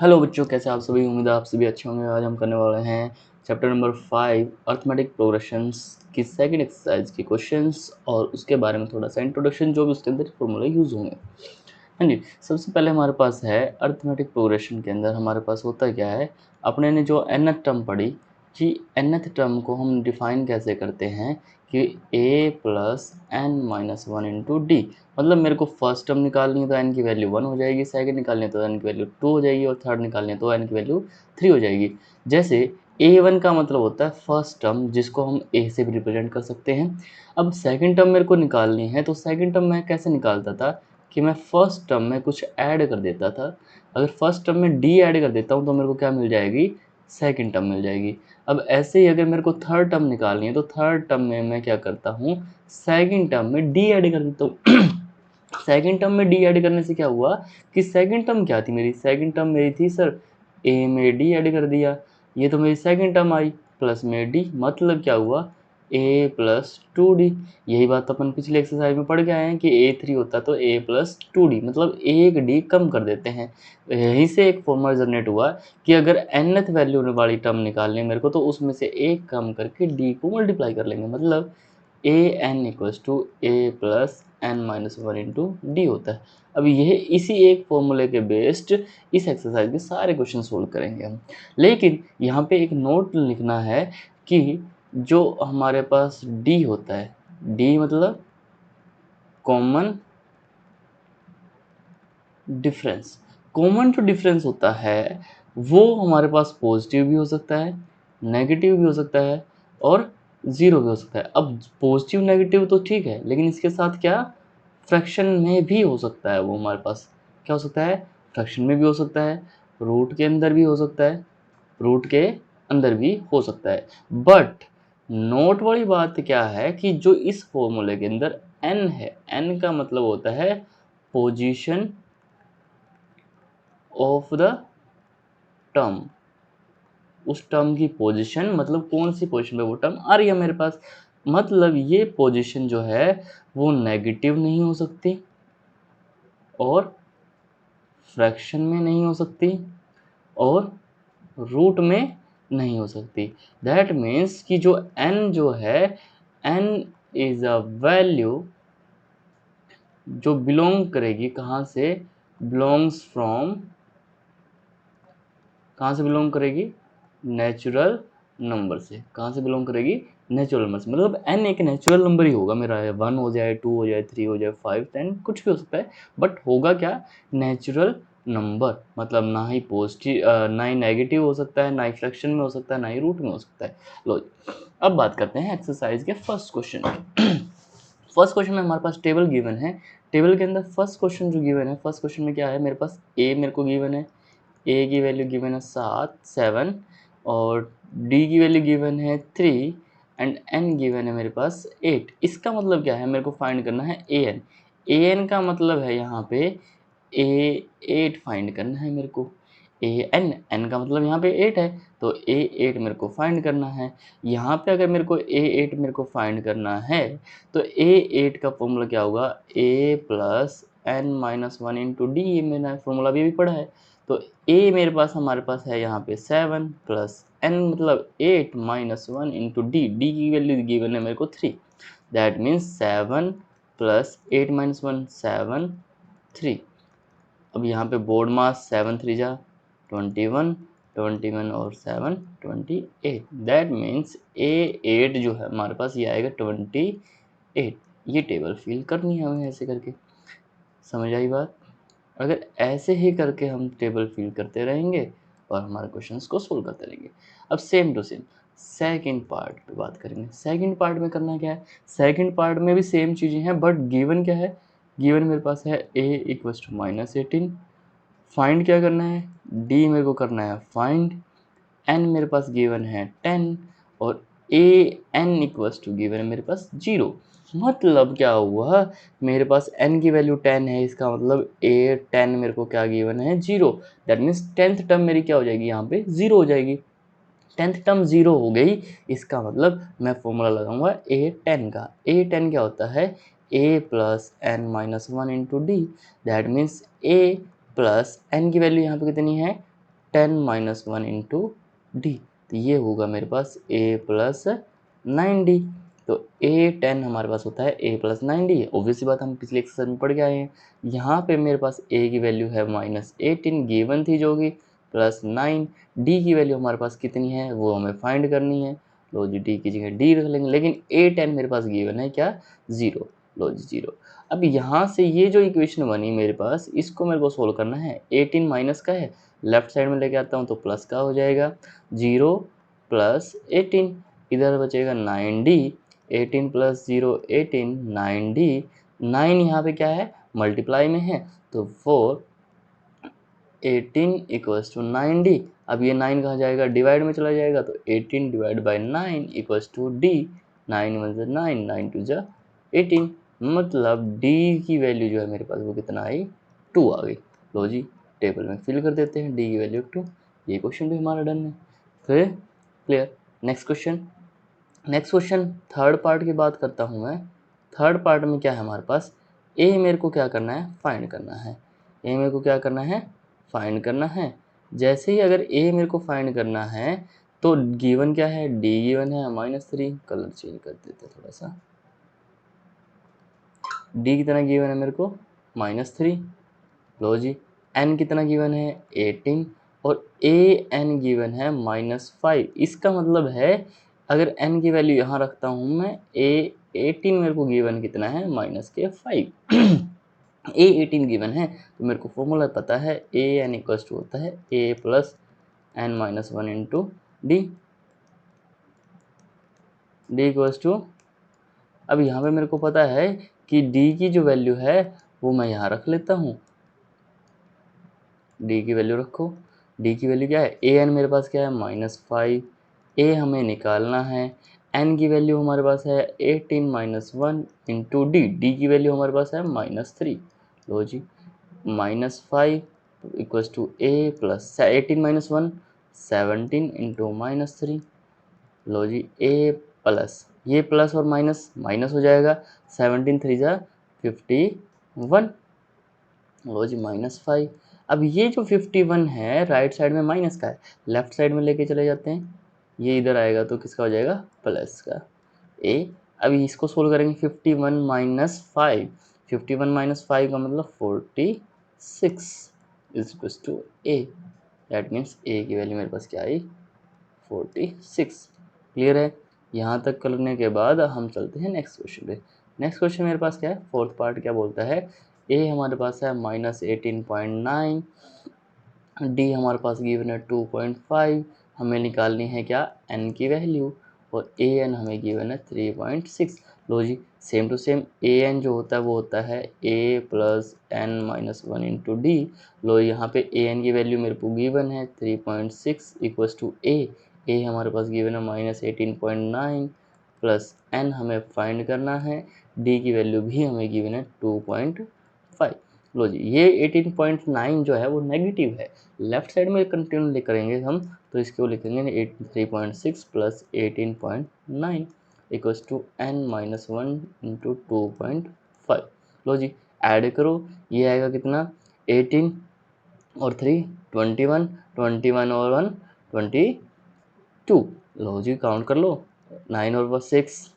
Hello बच्चों, कैसे आप सभी। उम्मीद है आप सभी अच्छे होंगे। आज हम करने वाले हैं चैप्टर नंबर 5 अर्थमेटिक प्रोग्रेशंस की सेकंड एक्सरसाइज के क्वेश्चंस और उसके बारे में थोड़ा सा इंट्रोडक्शन, जो भी उसके अंदर फॉर्मूला यूज़ होंगे। हाँ जी, सबसे पहले हमारे पास है अर्थमेटिक प्रोग्रेशन के अंदर हमारे पास होता क्या है। अपने ने जो nth टर्म पढ़ी कि nth टर्म को हम डिफाइन कैसे करते हैं कि a plus n minus one into d. मतलब मेरे को फर्स्ट टर्म निकालनी है तो n की वैल्यू 1 हो जाएगी, सेकंड निकालनी है तो n की वैल्यू 2 हो जाएगी और थर्ड निकालनी है तो n की वैल्यू 3 हो जाएगी। जैसे a1 का मतलब होता है फर्स्ट टर्म, जिसको हम a से भी रिप्रेजेंट कर सकते हैं। अब सेकंड टर्म मेरे को निकालनी है तो सेकंड टर्म मैं कैसे निकालता था कि मैं फर्स्ट टर्म में कुछ ऐड कर देता था। अगर फर्स्ट टर्म में डी ऐड कर देता हूँ तो मेरे को क्या मिल जाएगी, सेकंड टर्म मिल जाएगी। अब ऐसे ही अगर मेरे को थर्ड टर्म निकालनी है तो थर्ड टर्म में मैं क्या करता हूँ, सेकंड टर्म में डी ऐड कर देता हूँ। सेकंड टर्म में डी ऐड करने से क्या हुआ कि सेकंड टर्म क्या थी मेरी, सेकंड टर्म मेरी थी सर ए में डी ऐड कर दिया, ये तो मेरी सेकंड टर्म आई प्लस में डी, मतलब क्या हुआ ए प्लस टू डी। यही बात अपन पिछले एक्सरसाइज में पढ़ के आए हैं कि ए थ्री होता तो ए प्लस टू डी, मतलब एक डी कम कर देते हैं। यहीं से एक फॉर्मूला जनरेट हुआ कि अगर nth वैल्यू वाली टर्म निकालनी है मेरे को तो उसमें से एक कम करके डी को मल्टीप्लाई कर लेंगे, मतलब a n equals to a plus n minus one into d होता है। अब यह इसी एक फॉर्मूले के बेस्ड इस एक्सरसाइज के सारे क्वेश्चन सोल्व करेंगे हम। लेकिन यहाँ पे एक नोट लिखना है कि जो हमारे पास डी होता है, डी मतलब कॉमन डिफरेंस। कॉमन जो डिफरेंस होता है वो हमारे पास पॉजिटिव भी हो सकता है, नेगेटिव भी हो सकता है और ज़ीरो भी हो सकता है। अब पॉजिटिव नेगेटिव तो ठीक है, लेकिन इसके साथ क्या, फ्रैक्शन में भी हो सकता है। वो हमारे पास क्या हो सकता है, फ्रैक्शन में भी हो सकता है, रूट के अंदर भी हो सकता है, रूट के अंदर भी हो सकता है। बट नोट वाली बात क्या है कि जो इस फॉर्मूले के अंदर n है, n का मतलब होता है पोजीशन ऑफ द टर्म। उस टर्म की पोजीशन, मतलब कौन सी पोजीशन पे वो टर्म आ रही है मेरे पास। मतलब ये पोजीशन जो है वो नेगेटिव नहीं हो सकती और फ्रैक्शन में नहीं हो सकती और रूट में नहीं हो सकती। दैट मीन्स कि जो n जो है, n इज अ वैल्यू जो बिलोंग करेगी कहाँ से, बिलोंग्स फ्रॉम, कहाँ से बिलोंग करेगी, नेचुरल नंबर से। कहाँ से बिलोंग करेगी, नेचुरल नंबर से। मतलब n एक नेचुरल नंबर ही होगा मेरा, 1 हो जाए, 2 हो जाए, 3 हो जाए, 5, 10 कुछ भी हो सकता है, बट होगा क्या, नेचुरल नंबर। मतलब ना ही पॉजिटिव ना ही नेगेटिव हो सकता है, ना ही फ्रैक्शन में हो सकता है, ना ही रूट में हो सकता है। लो अब बात करते हैं एक्सरसाइज के फर्स्ट क्वेश्चन की। फर्स्ट क्वेश्चन में हमारे पास टेबल गिवन है। टेबल के अंदर फर्स्ट क्वेश्चन जो गिवन है, फर्स्ट क्वेश्चन में क्या है, मेरे पास ए मेरे को गिवन है, ए की वैल्यू गिवन है 7 और डी की वैल्यू गिवन है 3 एंड एन गिवन है मेरे पास 8। इसका मतलब क्या है, मेरे को फाइंड करना है ए एन। ए एन का मतलब है यहाँ पे ए 8 फाइंड करना है मेरे को। ए एन, एन का मतलब यहाँ पे 8 है तो ए 8 मेरे को फाइंड करना है। यहाँ पे अगर मेरे को ए 8 मेरे को फाइंड करना है तो ए 8 का फॉर्मूला क्या होगा, a plus n minus one into d. ये मैंने फॉर्मूला भी पढ़ा है। तो ए मेरे पास हमारे पास है यहाँ पे 7 प्लस एन मतलब 8 minus one into d. D की वैल्यू गिवन है मेरे को 3। That means 7 plus 8 minus one 7 3। अब यहाँ पे बोर्ड मास 7 3 जा 21, 21 और 7 28। दैट मीन्स ए 8 जो है हमारे पास ये आएगा 28। ये टेबल फिल करनी है हमें ऐसे करके। समझ आई बात। अगर ऐसे ही करके हम टेबल फिल करते रहेंगे और हमारे क्वेश्चंस को सोल्व करते रहेंगे। अब same to same second part पे बात करेंगे। सेकंड पार्ट में करना क्या है, सेकंड पार्ट में भी सेम चीज़ें हैं बट गिवन क्या है, गिवन मेरे पास है a इक्वल्स टू -18। फाइंड क्या करना है, d मेरे को करना है फाइंड, n मेरे पास गिवन है 10 और a n equals to given है मेरे पास 0। मतलब क्या हुआ, मेरे पास n की वैल्यू 10 है, इसका मतलब a 10 मेरे को क्या गिवन है 0। दैट मीन्स 10th टर्म मेरी क्या हो जाएगी, यहाँ पे 0 हो जाएगी। 10th टर्म 0 हो गई, इसका मतलब मैं फॉर्मूला लगाऊंगा a 10 का। a 10 क्या होता है, a plus n minus one into d. That means a plus n की वैल्यू यहाँ पे कितनी है 10 माइनस 1 इंटू डी, तो ये होगा मेरे पास a प्लस 9d। तो a10 हमारे पास होता है a प्लस 9d। ऑब्वियसली बात हम पिछले एक्सरसाइज में पढ़ के आए हैं। यहाँ पे मेरे पास a की वैल्यू है -18 गिवन थी जो कि प्लस 9, d की वैल्यू हमारे पास कितनी है वो हमें फाइंड करनी है। लो जी d की जगह d रख लेंगे, लेकिन a10 मेरे पास गिवन है क्या 0। लो जी 0। अब यहाँ से ये जो इक्वेशन बनी मेरे पास, इसको मेरे को सोल्व करना है। 18 माइनस का है, लेफ्ट साइड में लेके आता हूँ तो प्लस का हो जाएगा। 0 प्लस 18, इधर बचेगा 9d। 18 plus 0 18, 9d। 9 यहाँ पे क्या है मल्टीप्लाई में है, तो 4 18 इक्वल्स टू 9d। अब ये 9 कहाँ जाएगा डिवाइड में चला जाएगा, तो 18 divide by 9 equals to d। 9 one ज़ा 9, 9 टू ज़ा 18, मतलब d की वैल्यू जो है मेरे पास वो कितना आई 2 आ गई। लो जी टेबल में फिल कर देते हैं, d की वैल्यू 2। ये क्वेश्चन भी हमारा डन है। फिर clear. Next question third part की बात करता हूँ मैं। थर्ड पार्ट में क्या है हमारे पास, a मेरे को क्या करना है फाइंड करना है। a मेरे को क्या करना है फाइंड करना है। जैसे ही अगर a मेरे को फाइंड करना है तो गिवन क्या है d गिवन है -3। कलर चेंज कर देते हैं थोड़ा सा। d कितना गिवन है मेरे को -3। लो जी n कितना गिवन है 18 और an गिवन है -5। इसका मतलब है अगर n की वैल्यू यहाँ रखता हूँ मैं, a18 मेरे को गिवन कितना है -5। a18 गिवन है तो मेरे को फॉर्मूला पता है an इक्वल्स टू होता है a plus n minus 1 into d. D equals to, अब यहाँ पे मेरे को पता है कि d की जो वैल्यू है वो मैं यहाँ रख लेता हूँ। d की वैल्यू रखो, d की वैल्यू क्या है an मेरे पास क्या है -5, a हमें निकालना है। n की वैल्यू हमारे पास है 18 माइनस 1 इंटू डी, डी की वैल्यू हमारे पास है -3। लो जी -5 equals to a plus 18 minus 1 17 into -3। लो जी a प्लस, ये प्लस और माइनस माइनस हो जाएगा, 17 3 जा 51। लो जी -5। अब ये जो 51 है राइट साइड में माइनस का है, लेफ्ट साइड में लेके चले जाते हैं, ये इधर आएगा तो किसका हो जाएगा प्लस का a। अभी इसको सोल्व करेंगे 51 माइनस 5, 51 माइनस 5 का मतलब 46 is equal to a। That means a की वैल्यू मेरे पास क्या आई 46। क्लियर है। यहाँ तक करने के बाद हम चलते हैं नेक्स्ट क्वेश्चन पे। नेक्स्ट क्वेश्चन मेरे पास क्या है फोर्थ पार्ट क्या बोलता है, a हमारे पास है -18.9, d हमारे पास गिवन है 2.5, हमें निकालनी है क्या n की वैल्यू, और an हमें गिवन है 3.6। लो जी सेम टू सेम an जो होता है वो होता है a plus n minus 1 into D. लो यहाँ पे an की वैल्यू मेरे को गिवन है 3.6 इक्वल्स टू a हमारे पास गिवन है -18.9 प्लस n हमें फाइंड करना है, d की वैल्यू भी हमें गिवन है 2.5। लो जी ये 18.9 जो है वो नेगेटिव है, लेफ्ट साइड में कंटिन्यू करेंगे हम तो इसको लिखेंगे 3.6 plus 18.9 equals to n minus 1 into 2.5। लो जी ऐड करो, ये आएगा कितना 18 और 3 21, 21 और 1 22। लो जी काउंट कर लो, 9 और 6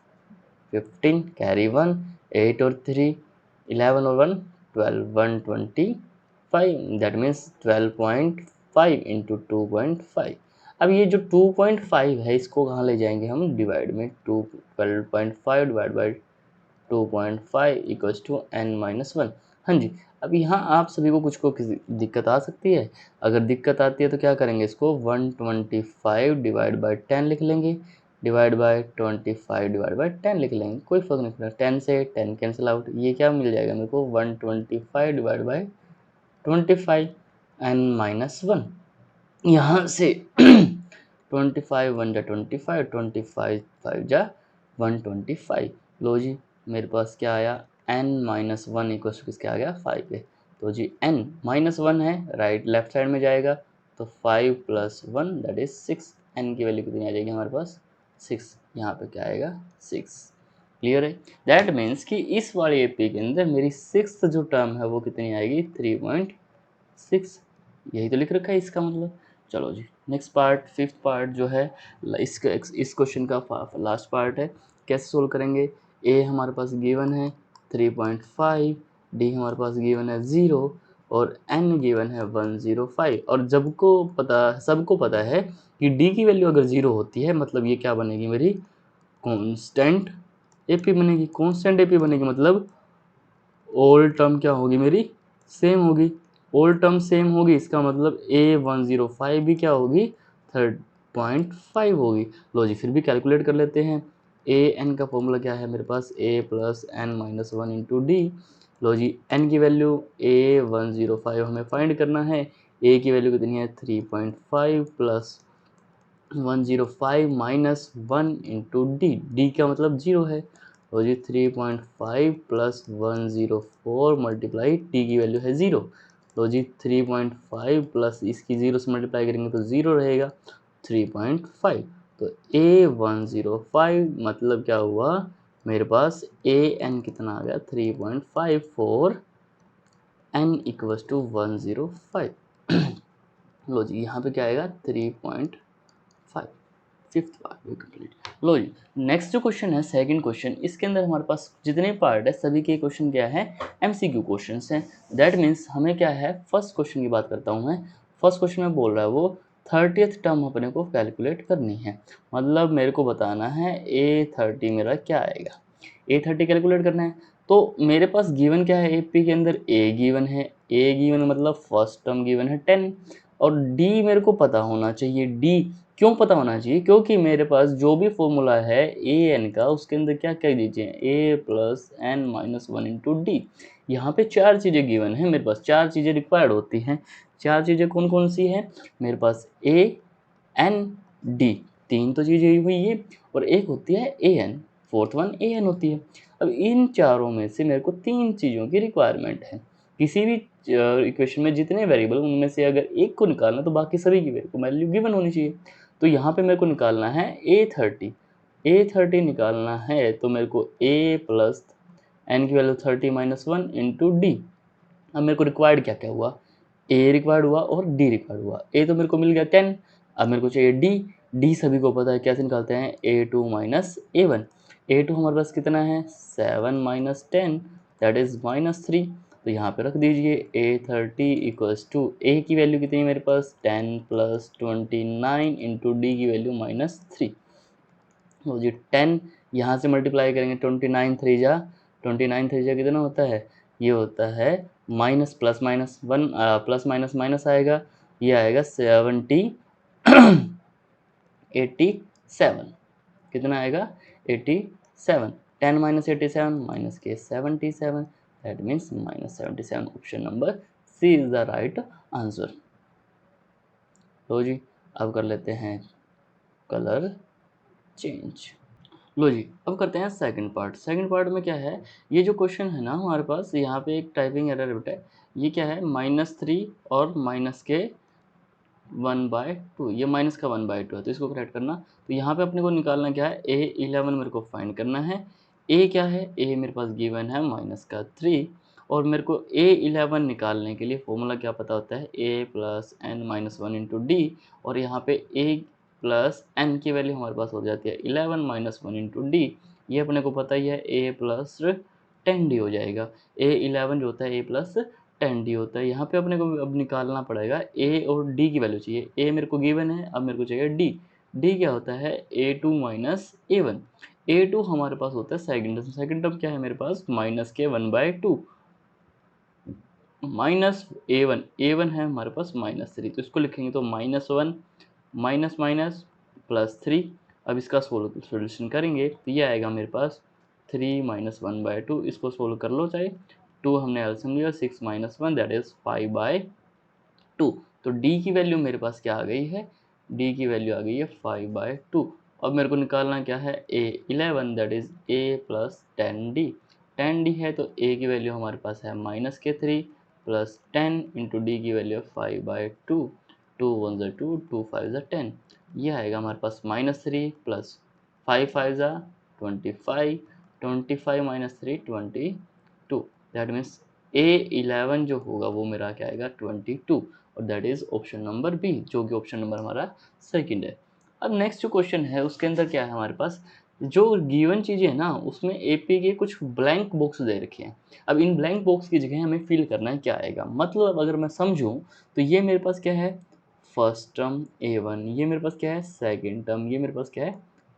15 कैरी 1, 8 और 3 11 और 1 12, 125। That means 12.5 into 2.5। अब ये जो 2.5 है इसको कहाँ ले जाएंगे हम डिवाइड में, 12.5 divide by 2.5 equals to n minus 1। हाँ जी अब यहाँ आप सभी को कुछ को किसी दिक्कत आ सकती है, अगर दिक्कत आती है तो क्या करेंगे इसको 125 डिवाइड बाई 10 लिख लेंगे, डिवाइड बाई 25 डिवाइड बाई 10 लिख लेंगे, कोई फर्क नहीं पड़ता। 10 से 10 कैंसिल आउट, ये क्या मिल जाएगा मेरे को 125 डिवाइड बाई 25 n माइनस 1। यहाँ से 25 1 जा 25, 25 5 जा 125। लो जी मेरे पास क्या आया n माइनस 1 इक्वल टू किसके आ गया 5 है। तो जी n माइनस 1 है राइट लेफ्ट साइड में जाएगा तो 5 प्लस 1 दैट इज 6। n की वैल्यू कितनी आ जाएगी हमारे पास 6, यहाँ पे क्या आएगा 6। क्लियर है। दैट मीन्स कि इस वाली एपी के अंदर मेरी सिक्स्थ जो टर्म है वो कितनी आएगी 3.6। यही तो लिख रखा है इसका मतलब। चलो जी नेक्स्ट पार्ट, फिफ्थ पार्ट जो है इस क्वेश्चन का लास्ट पार्ट है। कैसे सोल्व करेंगे? ए हमारे पास गिवन है 3.5, डी हमारे पास गिवन है 0 और एन गिवन है 105। और सबको पता है कि डी की वैल्यू अगर 0 होती है मतलब ये क्या बनेगी मेरी कांस्टेंट एपी बनेगी। कांस्टेंट एपी बनेगी मतलब ऑल टर्म क्या होगी मेरी सेम होगी। ऑल टर्म सेम होगी इसका मतलब A105 भी क्या होगी 3.5 होगी। लो जी फिर भी कैलकुलेट कर लेते हैं। ए एन का फॉर्मूला क्या है मेरे पास a plus n minus one into D. लो जी एन की वैल्यू A105 हमें फाइंड करना है। ए की वैल्यू कितनी है 3.5 plus 105 minus 1 into d. D का मतलब 0 है। तो जी 3.5 प्लस 104 मल्टीप्लाई टी की वैल्यू है 0। तो जी 3.5 प्लस इसकी 0 से मल्टीप्लाई करेंगे तो 0 रहेगा 3.5। तो A105 मतलब क्या हुआ मेरे पास ए एन कितना आ गया 3.5 फोर एन इक्वल्स टू 105। लो जी यहाँ पे क्या आएगा 3.5। फिफ्थ पार्ट भी कंप्लीट। लो जी नेक्स्ट जो क्वेश्चन है सेकंड क्वेश्चन, इसके अंदर हमारे पास जितने पार्ट है सभी के क्वेश्चन क्या है एमसीक्यू क्वेश्चंस हैं। दैट मीन्स हमें क्या है फर्स्ट क्वेश्चन की बात करता हूँ मैं। फर्स्ट क्वेश्चन में बोल रहा है वो 30th टर्म अपने को कैलकुलेट करनी है। मतलब मेरे को बताना है A30 मेरा क्या आएगा। A30 कैलकुलेट करना है तो मेरे पास गिवन क्या है एपी के अंदर ए गिवन है। ए गिवन मतलब फर्स्ट टर्म गिवन है 10 और डी मेरे को पता होना चाहिए। डी क्यों पता होना चाहिए? क्योंकि मेरे पास जो भी फॉर्मूला है ए एन का उसके अंदर क्या कह दीजिए a plus n minus one into d. यहाँ पे चार चीज़ें गिवन है मेरे पास, चार चीज़ें रिक्वायर्ड होती हैं। चार चीज़ें कौन कौन सी हैं मेरे पास ए एन डी, तीन तो चीज़ें हुई है और एक होती है a N, fourth one A N होती है। अब इन चारों में से मेरे को तीन चीज़ों की रिक्वायरमेंट है। किसी भी इक्वेशन में जितने वेरिएबल उनमें से अगर एक को निकालना तो बाकी सभी की वैल्यू गिवन होनी चाहिए। तो यहाँ पे मेरे को निकालना है A30। A30 निकालना है तो मेरे को A प्लस एन की value 30 minus one into D. अब मेरे को रिक्वायर्ड क्या क्या हुआ, ए रिक्वायर्ड हुआ और डी रिक्वायर्ड हुआ। ए तो मेरे को मिल गया 10, अब मेरे को चाहिए डी। डी सभी को पता है कैसे निकालते हैं A2 माइनस A1। A2 हमारे पास कितना है 7 माइनस 10 दैट इज -3। तो यहाँ पे रख दीजिए A30 इक्वल्स टू ए की वैल्यू कितनी है मेरे पास 10 प्लस 29 इंटू डी की वैल्यू -3। तो जी 10 यहाँ से मल्टीप्लाई करेंगे 29 3 जा कितना होता है, ये होता है minus plus minus one plus minus minus आएगा, ये आएगा 87 कितना आएगा 87। 10 माइनस 87 माइनस के 77 that means -77। Option number C is the right answer. लो जी अब कर लेते हैं कलर चेंज। लो जी अब करते हैं सेकंड पार्ट। सेकंड पार्ट में क्या है, ये जो क्वेश्चन है ना हमारे पास यहाँ पे एक टाइपिंग एरर बेटा है। ये क्या है -3 और माइनस के 1/2, ये माइनस का 1/2 है तो इसको करेक्ट करना। तो यहाँ पे अपने को निकालना क्या है A11 मेरे को फाइंड करना है। ए क्या है, ए मेरे पास गिवन है -3 और मेरे को A11 निकालने के लिए फॉर्मूला क्या पता होता है A plus n minus one into d. और यहाँ पे A प्लस एन की वैल्यू हमारे पास हो जाती है 11 माइनस वन इंटू डी। ये अपने को पता ही है A प्लस 10D हो जाएगा। A11 जो होता है A प्लस 10D होता है। यहाँ पे अपने को अब निकालना पड़ेगा A और D की वैल्यू चाहिए। A मेरे को गिवन है, अब मेरे को चाहिए D। D क्या होता है A2 माइनस A1। A2 हमारे पास होता है सेकंड टर्म क्या है मेरे पास माइनस के 1/2 माइनस A1 है हमारे पास -3 तो इसको लिखेंगे तो -1 माइनस माइनस +3। अब इसका सोल्यूशन करेंगे तो ये आएगा मेरे पास 3 माइनस 1/2। इसको सोल्व कर लो चाहे 2 हमने एलसीएम लिया 6 माइनस 1 दैट इज 5/2। तो डी की वैल्यू मेरे पास क्या आ गई है, डी की वैल्यू आ गई है 5/2। अब मेरे को निकालना क्या है A11 that is A plus 10D। 10D है तो A की वैल्यू हमारे पास है -3 प्लस 10 इंटू डी की वैल्यू है 5/2। 2 1 ज़ा 2 2 5 ज़ा 10। ये आएगा हमारे पास -3 प्लस 5 5 ज़ा 25 25 माइनस 3 22 दैट मीन्स A11 जो होगा वो मेरा क्या आएगा 22। और that is option number b, जो कि ऑप्शन नंबर हमारा सेकंड है। अब नेक्स्ट जो क्वेश्चन है उसके अंदर क्या है हमारे पास, जो गिवन चीज़ें है ना उसमें एपी के कुछ ब्लैंक बॉक्स दे रखे हैं। अब इन ब्लैंक बॉक्स की जगह हमें फिल करना है क्या आएगा, मतलब अगर मैं समझूं तो ये मेरे पास क्या है फर्स्ट टर्म A1, ये मेरे पास क्या है सेकंड टर्म, ये मेरे पास क्या है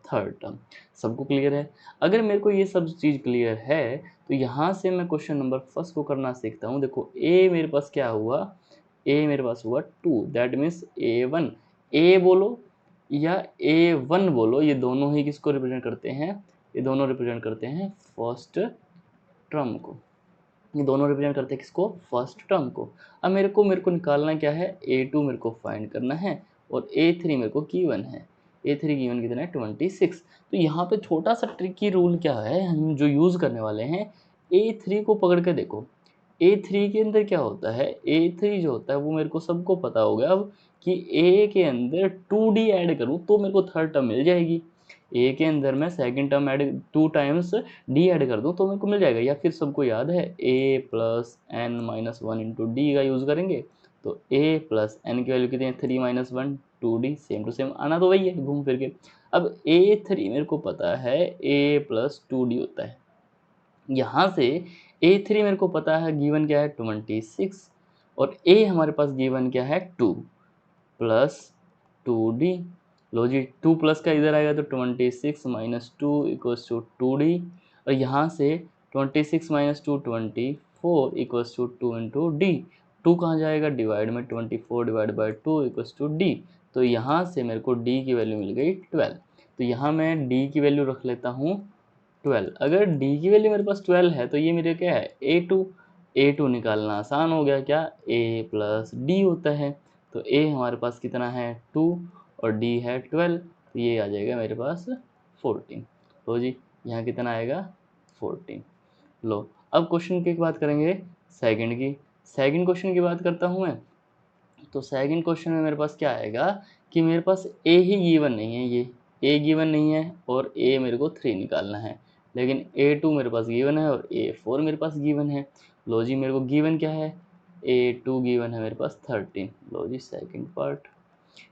थर्ड टर्म। सबको क्लियर है? अगर मेरे को ये सब चीज़ क्लियर है तो यहाँ से मैं क्वेश्चन नंबर फर्स्ट को करना सीखता हूँ। देखो ए मेरे पास क्या हुआ, ए मेरे पास हुआ 2, दैट मीन्स A1, ए बोलो या A1 बोलो, ये दोनों ही किसको रिप्रेजेंट करते हैं, ये दोनों रिप्रेजेंट करते हैं फर्स्ट टर्म को। ये दोनों रिप्रेजेंट करते हैं किसको, फर्स्ट टर्म को। अब मेरे को निकालना क्या है, A2 मेरे को फाइंड करना है और A3 मेरे को गिवन है। A3 गिवन कितना है 26। तो यहाँ पे छोटा सा ट्रिकी रूल क्या है हम जो यूज़ करने वाले हैं, A3 को पकड़ के देखो। A3 के अंदर क्या होता है, A3 जो होता है वो मेरे को सबको पता होगा अब कि A के अंदर 2D ऐड करूँ तो मेरे को थर्ड टर्म मिल जाएगी। A के अंदर मैं second term add 2 times D add कर दूँ तो मेरे को मिल जाएगा। या फिर सबको याद है A plus n minus one into d का यूज़ करेंगे तो A प्लस एन की वैल्यू कितनी है 3 minus one 2D, same to same आना तो वही है घूम फिर के। अब A3 मेरे को पता है A प्लस 2D होता है। यहाँ से A3 मेरे को पता है गिवन क्या है 26 और A हमारे पास गिवन क्या है 2 प्लस 2D। लो जी 2 प्लस का इधर आएगा तो 26 माइनस 2 इक्वल्स टू 2D और यहाँ से 26 minus 2 24 equals to 2 into d. 2 कहाँ जाएगा डिवाइड में, 24 divide by 2 equals to d. तो यहाँ से मेरे को D की वैल्यू मिल गई 12। तो यहाँ मैं D की वैल्यू रख लेता हूँ 12। अगर D की वैल्यू मेरे पास 12 है तो ये मेरे क्या है A2 निकालना आसान हो गया, क्या A प्लस डी होता है। तो A हमारे पास कितना है 2 और D है 12, तो ये आ जाएगा मेरे पास 14। तो जी यहाँ कितना आएगा 14। लो अब क्वेश्चन की बात करेंगे सेकंड की। सेकंड क्वेश्चन की बात करता हूँ मैं। तो सेकंड क्वेश्चन में मेरे पास क्या आएगा कि मेरे पास A ही गिवन नहीं है, ये A गिवन नहीं है और A मेरे को 3 निकालना है, लेकिन A2 मेरे पास गिवन है और A4 मेरे पास गिवन है। लो जी मेरे को गिवन क्या है, A2 गिवन है मेरे पास 13। लो जी सेकंड पार्ट,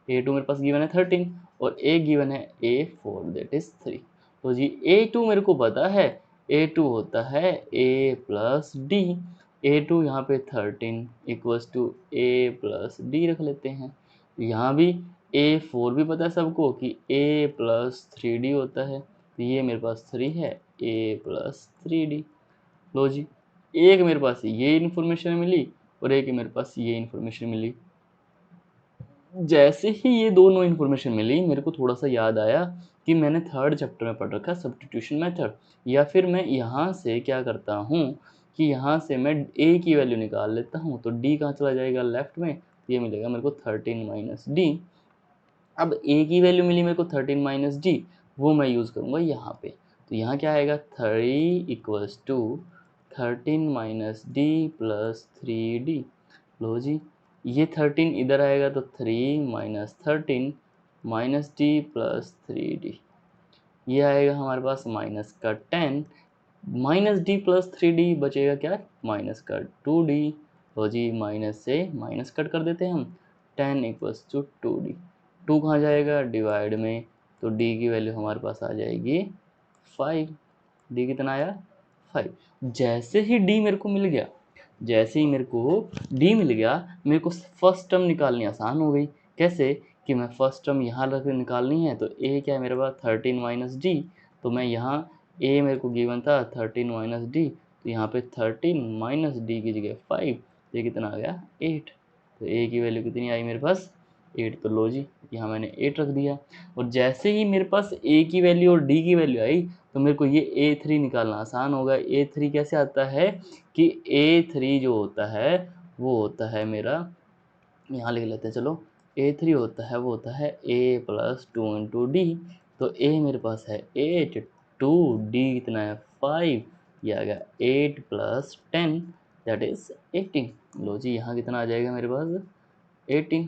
A2 मेरे पास गिवन है 13 और A गिवन है A4 दैट इज 3। तो जी A2 मेरे को पता है, A2 होता है A प्लस डी। A2 यहाँ पे 13 equals to A plus d रख लेते हैं। यहाँ भी A4 भी पता है सबको कि A प्लस 3D होता है, तो ये मेरे पास 3 है A प्लस 3D। लो जी एक मेरे पास ये इन्फॉर्मेशन मिली और एक मेरे पास ये इन्फॉर्मेशन मिली। जैसे ही ये दोनों इन्फॉर्मेशन मिली मेरे को थोड़ा सा याद आया कि मैंने थर्ड चैप्टर में पढ़ रखा सब्स्टिट्यूशन मेथड। या फिर मैं यहाँ से क्या करता हूँ कि यहाँ से मैं A की वैल्यू निकाल लेता हूँ, तो D कहाँ चला जाएगा लेफ्ट में, तो ये मिलेगा मेरे को 13 माइनस डी। अब A की वैल्यू मिली मेरे को 13 माइनस डी, वो मैं यूज़ करूँगा यहाँ पे। तो यहाँ क्या आएगा 3 equals to 13 minus d plus 3D। लो जी ये 13 इधर आएगा तो 3 minus 13 minus d plus 3D। ये आएगा हमारे पास माइनस का 10 माइनस डी प्लस 3D बचेगा क्या माइनस का 2D। लो जी माइनस से माइनस कट कर देते हैं हम, 10 इक्वल्स टू 2D। 2 कहाँ जाएगा डिवाइड में, तो D की वैल्यू हमारे पास आ जाएगी 5। D कितना आया 5। जैसे ही D मेरे को मिल गया, जैसे ही मेरे को D मिल गया मेरे को फर्स्ट टर्म निकालनी आसान हो गई। कैसे कि मैं फर्स्ट टर्म यहाँ रख निकालनी है, तो A क्या है मेरे पास 13 माइनस डी। तो मैं यहाँ A मेरे को गिवन था 13 माइनस डी, तो यहाँ पे 13 माइनस डी की जगह 5, ये कितना आ गया 8। तो A की वैल्यू कितनी आई मेरे पास 8। तो लो जी यहाँ मैंने 8 रख दिया। और जैसे ही मेरे पास A की वैल्यू और D की वैल्यू आई तो मेरे को ये A3 निकालना आसान होगा। A3 कैसे आता है कि A3 जो होता है वो होता है मेरा, यहाँ लिख लेते हैं चलो, A3 होता है वो होता है A प्लस 2 इंटू डी। तो A मेरे पास है 8, 2D कितना है 5, ये आ गया 8 प्लस 10 दैट इज 18। लो जी यहाँ कितना आ जाएगा मेरे पास 18।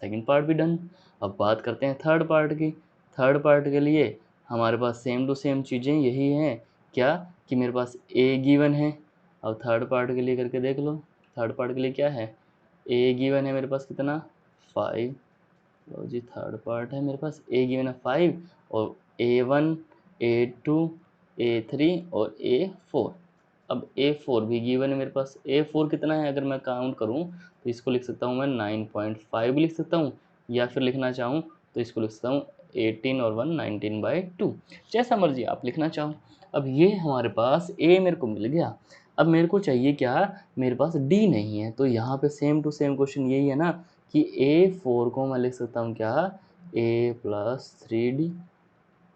सेकंड पार्ट भी डन। अब बात करते हैं थर्ड पार्ट की। थर्ड पार्ट के लिए हमारे पास सेम टू सेम चीज़ें यही हैं, क्या कि मेरे पास A गिवन है। अब थर्ड पार्ट के लिए करके देख लो, थर्ड पार्ट के लिए क्या है ए गिवन है मेरे पास कितना 5, लो जी थर्ड पार्ट है मेरे पास, ए गिवन है 5 और A1 A2 A3 और A4। अब A4 भी गिवन है मेरे पास, A4 कितना है अगर मैं काउंट करूं तो इसको लिख सकता हूं मैं 9.5 भी लिख सकता हूं, या फिर लिखना चाहूं तो इसको लिख सकता हूं 18 और 1 19/2, जैसा मर्जी आप लिखना चाहो। अब ये हमारे पास A मेरे को मिल गया। अब मेरे को चाहिए क्या, मेरे पास D नहीं है, तो यहाँ पे सेम टू सेम क्वेश्चन यही है ना कि A4 को मैं लिख सकता हूँ क्या A + 3D।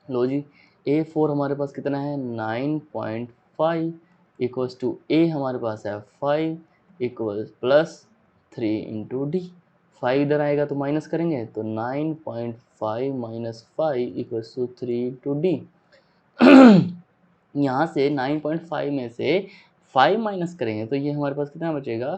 लो जी A4 हमारे पास कितना है 9.5 इक्वल्स टू A हमारे पास है 5 इक्वल्स प्लस 3 इंटू डी। 5 इधर आएगा तो माइनस करेंगे तो 9.5 minus 5 equals to 3 into d. यहाँ से 9.5 में से 5 माइनस करेंगे तो ये हमारे पास कितना बचेगा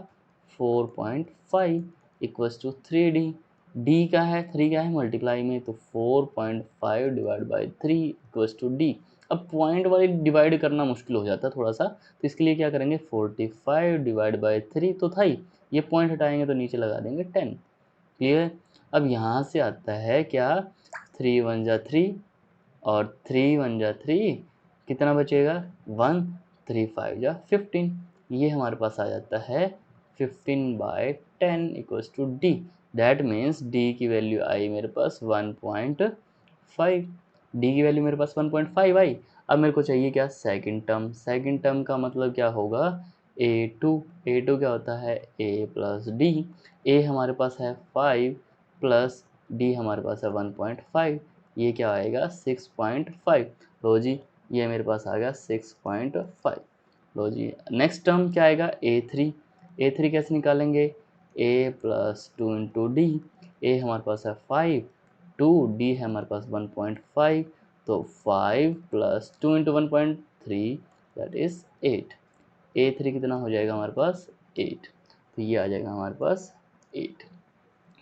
4.5 इक्वल्स टू 3D। डी का है 3 का है मल्टीप्लाई में, तो 4.5 divide by 3 equals to d. अब पॉइंट वाली डिवाइड करना मुश्किल हो जाता है थोड़ा सा, तो इसके लिए क्या करेंगे 45 डिवाइड बाई 3 तो था ही, ये पॉइंट हटाएंगे तो नीचे लगा देंगे 10। क्लियर। अब यहाँ से आता है क्या 3 1 जा 3 और 3 1 जा 3, कितना बचेगा 1, 3 5 जा 15, ये हमारे पास आ जाता है 15/10 equals to d. That means d की वैल्यू आई मेरे पास 1.5, डी की वैल्यू मेरे पास 1.5 आई। अब मेरे को चाहिए क्या सेकंड टर्म, सेकंड टर्म का मतलब क्या होगा A2, A2 क्या होता है A प्लस डी, A हमारे पास है 5 प्लस डी हमारे पास है 1.5, ये क्या आएगा 6.5। लो जी ये मेरे पास आ गया 6.5। लो जी नेक्स्ट टर्म क्या आएगा A3, A3 कैसे निकालेंगे A + 2 इंटू डी, ए हमारे पास है 5, 2 डी है हमारे पास 1.5, तो 5 + 2 इंटू 1.3 दैट इज 8। A3 कितना हो जाएगा हमारे पास 8, तो ये आ जाएगा हमारे पास 8।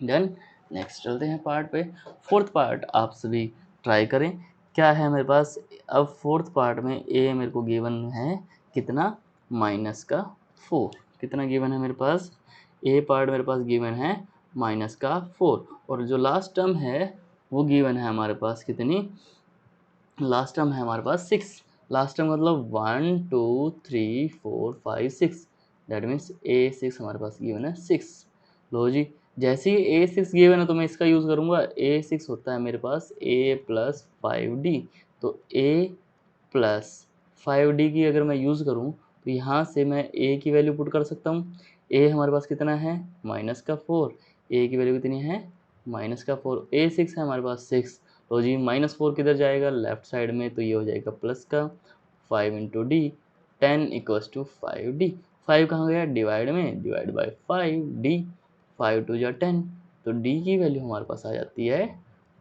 डन। नेक्स्ट चलते हैं पार्ट पे। फोर्थ पार्ट आप सभी ट्राई करें, क्या है मेरे पास। अब फोर्थ पार्ट में ए मेरे को गिवन है कितना -4, कितना गिवन है मेरे पास ए पार्ट मेरे पास गिवन है -4, और जो लास्ट टर्म है वो गिवन है हमारे पास कितनी, लास्ट टर्म है हमारे पास 6। लास्ट टर्म मतलब 1 2 3 4 5 6, दैट मीन्स A6 हमारे पास गिवन है 6। लो जी जैसे ही A6 गिवन है तो मैं इसका यूज़ करूँगा, A6 होता है मेरे पास A + 5D, तो A + 5D की अगर मैं यूज़ करूँ तो यहाँ से मैं A की वैल्यू पुट कर सकता हूँ। A हमारे पास कितना है -4, A की वैल्यू कितनी है -4, A6 है हमारे पास 6। तो जी -4 किधर जाएगा लेफ्ट साइड में, तो ये हो जाएगा प्लस का 5 into D, 10 equals to 5D। 5 कहाँ गया डिवाइड में, डिवाइड बाई 5D, 5 2 जा 10, तो डी की वैल्यू हमारे पास आ जाती है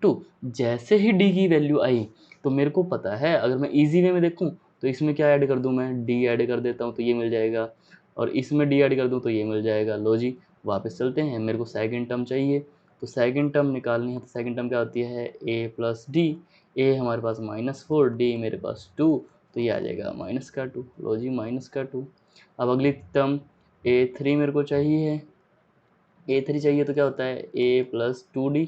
2। जैसे ही डी की वैल्यू आई तो मेरे को पता है अगर मैं इजी वे में देखूँ तो इसमें क्या ऐड कर दूँ, मैं डी ऐड कर देता हूँ तो ये मिल जाएगा, और इसमें डी ऐड कर दूँ तो ये मिल जाएगा। लो जी वापस चलते हैं, मेरे को सेकंड टर्म चाहिए, तो सेकंड टर्म निकालनी है, तो सेकंड टर्म क्या होती है a + d, a हमारे पास -4, d मेरे पास 2, तो ये आ जाएगा -2। लो जी -2। अब अगली टर्म A3 मेरे को चाहिए, A3 चाहिए तो क्या होता है a + 2d,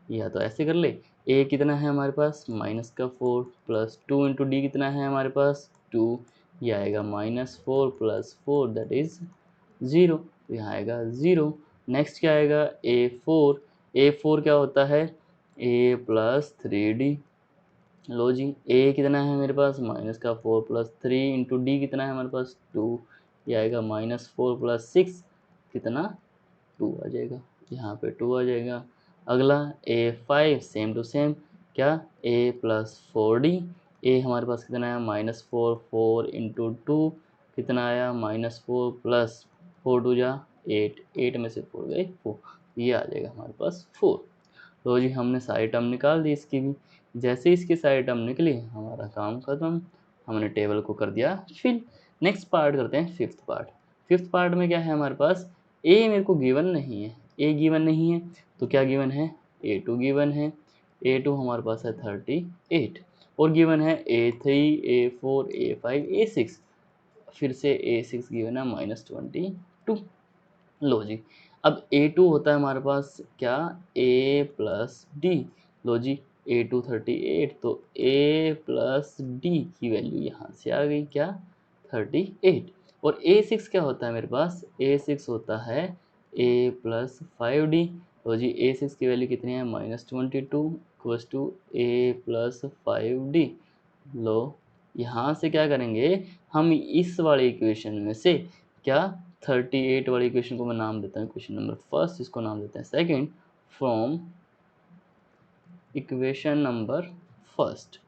या तो ऐसे कर ले, a कितना है हमारे पास -4 प्लस 2 इंटू डी कितना है हमारे पास 2, ये आएगा -4 + 4 दैट इज 0, तो यहाँ आएगा 0। नेक्स्ट क्या आएगा A4, A4 क्या होता है A + 3D। लो जी A कितना है मेरे पास -4 + 3 इंटू डी कितना है हमारे पास 2, ये आएगा -4 + 6 कितना 2 आ जाएगा, यहाँ पे 2 आ जाएगा। अगला A5 सेम टू सेम, क्या A + 4D, A हमारे पास कितना है -4, 4 इंटू 2 कितना आया -4 प्लस 4 2 जा 8, 8 में से 4 गए 4, ये आ जाएगा हमारे पास 4। तो जी हमने सारी टर्म निकाल दी इसकी भी, जैसे इसकी सारी टर्म निकली हमारा काम खत्म, हमने टेबल को कर दिया फिल। नेक्स्ट पार्ट करते हैं फिफ्थ पार्ट। फिफ्थ पार्ट में क्या है हमारे पास ए मेरे को गिवन नहीं है, ए गिवन नहीं है तो क्या गिवन है A2 गिवन है, A2 हमारे पास है 38, और गिवन है A3 A4 A5 A6, फिर से A6 गिवन है -22। लो जी अब A2 होता है हमारे पास क्या, A प्लस डी। लो जी A2 38, तो A प्लस डी की वैल्यू यहाँ से आ गई क्या, 38। और A6 क्या होता है मेरे पास, A6 होता है A प्लस 5D। तो जी A6 की वैल्यू कितनी है, -22 equals to A plus 5D। लो यहाँ से क्या करेंगे, हम इस वाले इक्वेशन में से क्या 38 वाली इक्वेशन को मैं नाम देता हूँ इक्वेशन नंबर फर्स्ट, इसको नाम देते हैं second. From equation number first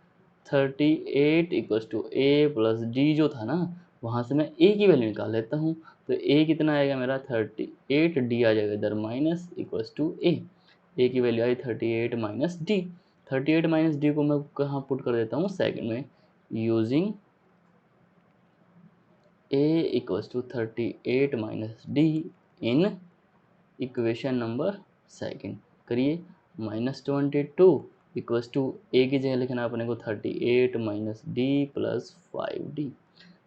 38 equals to A plus d जो था ना, वहाँ से मैं A की वैल्यू निकाल लेता हूँ। तो A कितना आएगा मेरा 38, डी आ जाएगा इधर माइनस इक्वल्स टू A की वैल्यू आई 38 माइनस डी। 38 माइनस डी को मैं कहाँ पुट कर देता हूँ, सेकंड में, using A equals to 38 minus d in equation number second. करिए, -22 इक्वल्स टू ए की जगह लिखना अपने को 38 माइनस डी प्लस 5D।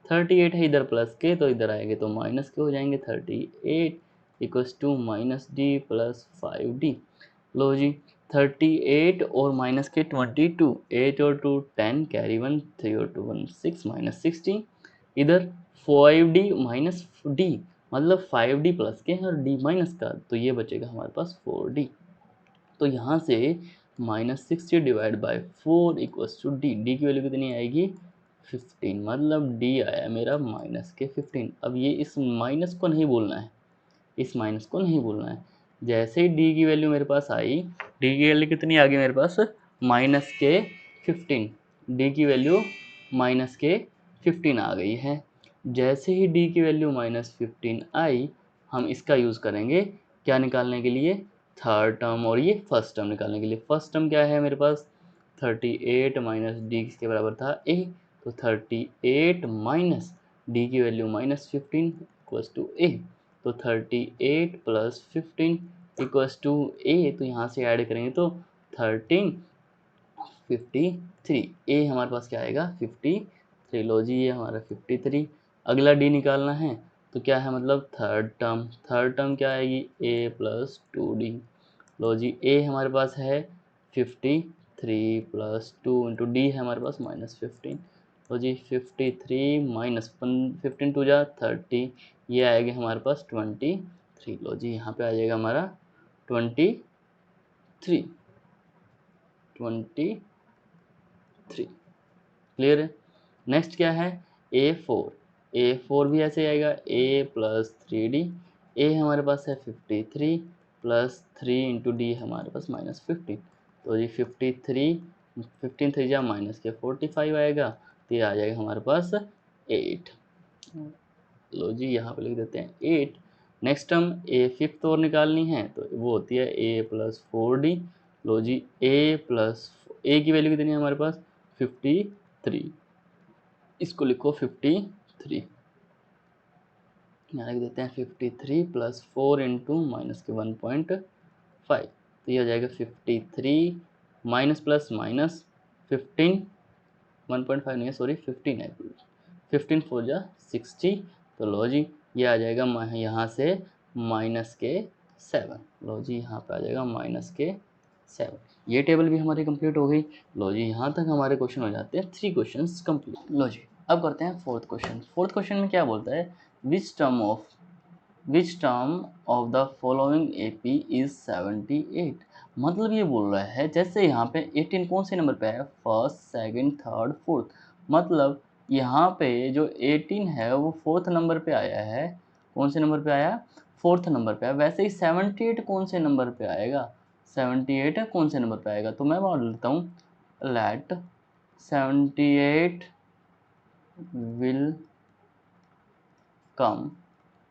38 है इधर प्लस के, तो इधर आएंगे तो माइनस के हो जाएंगे। 38 equals to minus d plus 5D। लो जी 38 और माइनस के 22, 8 और 2 10, कैरी 1, 3 और 2 1 6, माइनस 16। इधर 5D माइनस डी, मतलब 5D प्लस के और D माइनस का, तो ये बचेगा हमारे पास 4D। तो यहाँ से -60 divide by 4 equals to d. D की वैल्यू कितनी आएगी, 15, मतलब डी आया मेरा माइनस के 15। अब ये इस माइनस को नहीं बोलना है, इस माइनस को नहीं बोलना है। जैसे ही डी की वैल्यू मेरे पास आई, डी की वैल्यू कितनी आ गई मेरे पास, माइनस के 15। डी की वैल्यू माइनस के 15 आ गई है। जैसे ही डी की वैल्यू -15 आई, हम इसका यूज़ करेंगे क्या निकालने के लिए, थर्ड टर्म और ये फर्स्ट टर्म निकालने के लिए। फर्स्ट टर्म क्या है मेरे पास, 38 माइनस डी किसके बराबर था, ए। तो 38 माइनस डी की वैल्यू -15 इक्वल्स टू ए। तो 38 प्लस 15 इक्वल्स टू ए, तो यहाँ से ऐड करेंगे तो 13 53। ए हमारे पास क्या आएगा, 53। लो जी ये हमारा 53। अगला डी निकालना है, तो क्या है मतलब थर्ड टर्म क्या आएगी, ए प्लस 2D। लो जी ए हमारे पास है 53 प्लस 2 इंटू डी है हमारे पास -15। लो जी 53 माइनस 15 टू जा 30, ये आएगा हमारे पास 23। लो जी यहाँ पे आ जाएगा हमारा 23। क्लियर है। नेक्स्ट क्या है, A4 भी ऐसे आएगा, A प्लस 3D। ए हमारे पास है 53 प्लस 3 इंटू डी हमारे पास -15। तो ये 53, 15 3 जा माइनस के 45 आएगा, तो ये आ जाएगा हमारे पास 8। लो जी यहाँ पे लिख देते हैं 8। नेक्स्ट हम ए फिफ्थ और निकालनी है, तो वो होती है A प्लस 4D। लो जी ए की वैल्यू कितनी है हमारे पास, 53। इसको लिखो 53, यहाँ लिख देते हैं 53 प्लस 4 इंटू माइनस के 1.5, तो ये हो जाएगा 53 माइनस प्लस माइनस 15, 1.5 नहीं है सॉरी 15 है, 15 4 जा 60। तो लो जी ये आ जाएगा यहाँ से माइनस के 7। लो जी यहाँ पे आ जाएगा माइनस के 7। ये टेबल भी हमारी कंप्लीट हो गई। लो जी यहाँ तक हमारे क्वेश्चन हो जाते हैं, 3 क्वेश्चंस कंप्लीट। लो जी अब करते हैं फोर्थ क्वेश्चन। फोर्थ क्वेश्चन में क्या बोलता है, which term of the following AP is 78। मतलब ये बोल रहा है, जैसे यहाँ पे 18 कौन से नंबर पे है, फर्स्ट सेकंड थर्ड फोर्थ, मतलब यहाँ पे जो 18 है वो फोर्थ नंबर पे आया है। कौन से नंबर पे आया, फोर्थ नंबर पे आया। वैसे ही 78 कौन से नंबर पे आएगा, 78 कौन से नंबर पे आएगा, तो मैं बोल लेता हूँ let 78 will come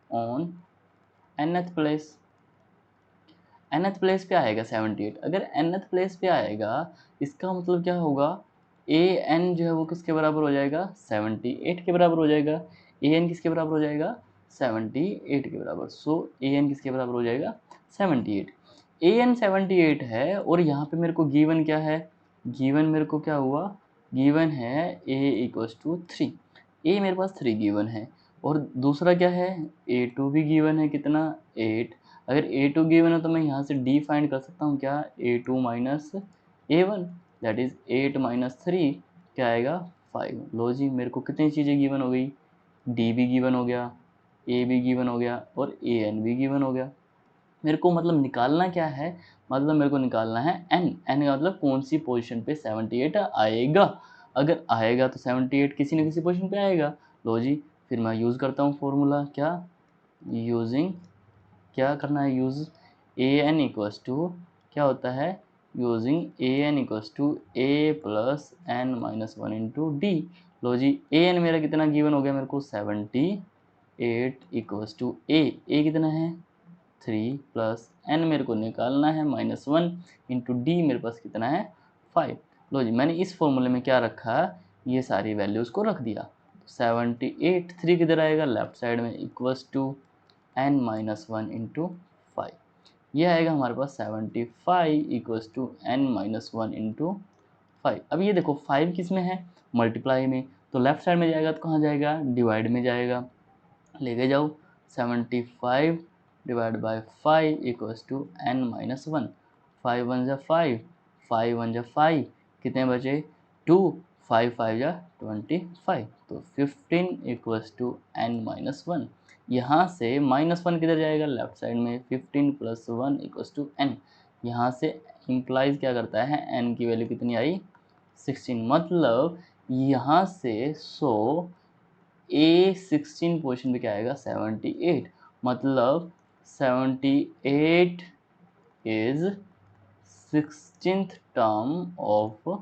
on nth place. nth place पे आएगा 78। अगर nth प्लेस पे आएगा, इसका मतलब क्या होगा, an जो है वो किसके बराबर हो जाएगा, 78 के बराबर हो जाएगा। an किसके बराबर हो जाएगा, 78 के बराबर। सो an किसके बराबर हो जाएगा, 78। an 78 है, और यहाँ पे मेरे को गिवन क्या है, गिवन मेरे को क्या हुआ, गिवन है a इक्वल्स टू 3। a मेरे पास 3 गिवन है, और दूसरा क्या है A2 भी गिवन है, कितना 8। अगर A2 गिवन है तो मैं यहाँ से D फाइंड कर सकता हूँ क्या, A2 minus A1 that is 8 minus 3 क्या आएगा 5। लो जी मेरे को कितनी चीज़ें गिवन हो गई, D भी गिवन हो गया, A भी गिवन हो गया और AN भी गिवन हो गया। मेरे को मतलब निकालना क्या है, मतलब मेरे को निकालना है n का मतलब कौन सी पोजीशन पे 78 आएगा। अगर आएगा तो 78 किसी न किसी पोजीशन पे आएगा। लो जी फिर मैं यूज़ करता हूँ फॉर्मूला, क्या यूजिंग, क्या करना है use, a n equals to क्या होता है, using a n equals to a plus n minus one into D. लो जी ए एन मेरा कितना गिवन हो गया मेरे को 78 इक्वस टू ए कितना है 3 प्लस एन मेरे को निकालना है -1 इंटू डी मेरे पास कितना है 5। लो जी मैंने इस फॉर्मूले में क्या रखा, ये सारी वैल्यूज़ को रख दिया। 78 3 किधर आएगा लेफ्ट साइड में equals to n minus one into 5। ये आएगा हमारे पास 75 equals to n minus one into 5। अब ये देखो 5 किस में है, मल्टीप्लाई में, तो लेफ्ट साइड में जाएगा तो कहाँ जाएगा, डिवाइड में जाएगा। लेके जाओ 75 divide by 5 equals to n minus one. 5 one जा 5, 5 वन जा 5, कितने बचे 2, 5 5 जा 25, तो 15 equals to n minus one. यहाँ से -1 किधर जाएगा लेफ्ट साइड में, 15 प्लस 1 इक्वल्स टू n। यहाँ से इम्प्लाइज क्या करता है, n की वैल्यू कितनी आई 16, मतलब यहाँ से 16 पोजीशन पे क्या आएगा 78, मतलब 78 is 16th term of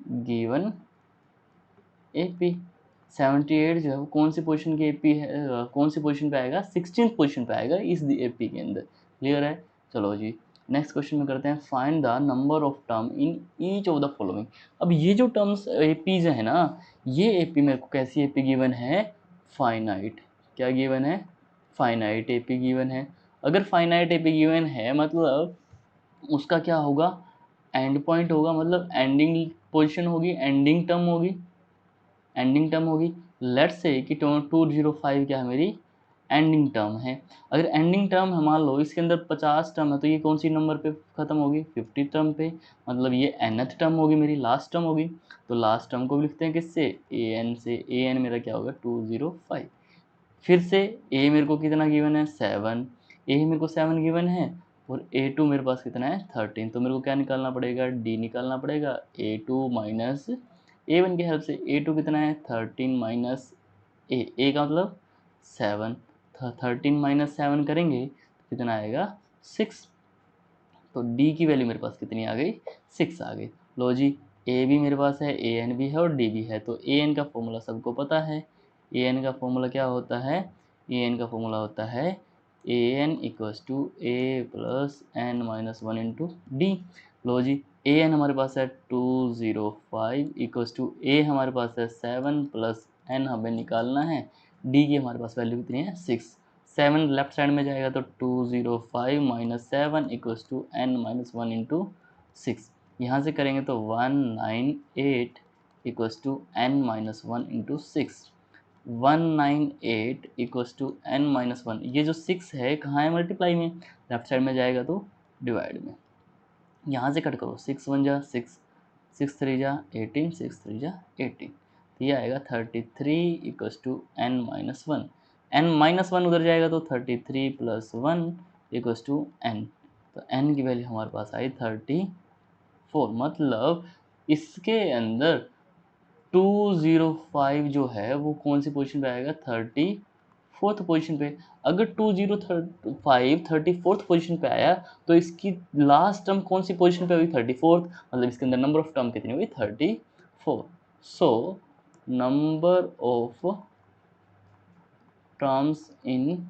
given AP. 78 जो है वो कौन सी पोजीशन की एपी है, कौन सी पोजीशन पे आएगा 16th पोजीशन पे आएगा इस एपी के अंदर। क्लियर है, चलो जी नेक्स्ट क्वेश्चन में करते हैं, find the number of term in each of the following. अब ये जो टर्म्स एपीज है ना, ये एपी मेरे को कैसी एपी गिवन है, फाइनाइट, क्या गिवन है, फाइनाइट एपी गिवन है। अगर फाइनाइट एपी गिवन है मतलब उसका क्या होगा, एंड पॉइंट होगा, मतलब एंडिंग पोजीशन होगी, एंडिंग टर्म होगी, एंडिंग टर्म होगी। लेट्स से कि 205 क्या है मेरी एंडिंग टर्म है। अगर एंडिंग टर्म है मान लो इसके अंदर 50 टर्म है तो ये कौन सी नंबर पे ख़त्म होगी 50 टर्म पे, मतलब ये nth टर्म होगी मेरी, लास्ट टर्म होगी। तो लास्ट टर्म को भी लिखते हैं किससे, ए एन से, ए एन मेरा क्या होगा 205। फिर से ए मेरे को कितना गिवन है 7, ए मेरे को 7 गिवन है और A2 मेरे पास कितना है 13, तो मेरे को क्या निकालना पड़ेगा, डी निकालना पड़ेगा। A2 माइनस A1 की हेल्प से A2 कितना है 13 माइनस ए का मतलब 7, 13 माइनस 7 करेंगे तो कितना आएगा 6, तो डी की वैल्यू मेरे पास कितनी आ गई 6 आ गई। लो जी ए भी मेरे पास है, ए एन भी है और डी भी है, तो ए एन का फॉर्मूला सबको पता है। ए एन का फॉर्मूला क्या होता है, ए एन का फॉर्मूला होता है a n equals to a plus n minus one into D. लो जी ए एन हमारे पास है 205 इक्वल्स टू ए हमारे पास है 7 प्लस एन हमें निकालना है, डी की हमारे पास वैल्यू कितनी है 6। 7 लेफ्ट साइड में जाएगा तो 205 minus 7 equals to n minus one into 6। यहाँ से करेंगे तो 198 equals to n minus one into 6। 198 equals to n minus one, ये जो 6 है कहाँ है मल्टीप्लाई में, लेफ्ट साइड में जाएगा तो डिवाइड में। यहाँ से कट करो 6 1 जा 6, 6 3 जा 18, 6 3 जा 18, तो ये आएगा 33 equals to n minus one. N minus one उधर जाएगा तो 33 plus one equals to n, तो एन की वैल्यू हमारे पास आई 34, मतलब इसके अंदर 205 जो है वो कौन सी पोजीशन पे आएगा 34th पोजीशन पे। अगर 205 34th पोजीशन पे आया तो इसकी लास्ट टर्म कौन सी पोजीशन पे हुई 34th, मतलब इसके अंदर नंबर ऑफ टर्म कितनी हुई 34। So number of terms in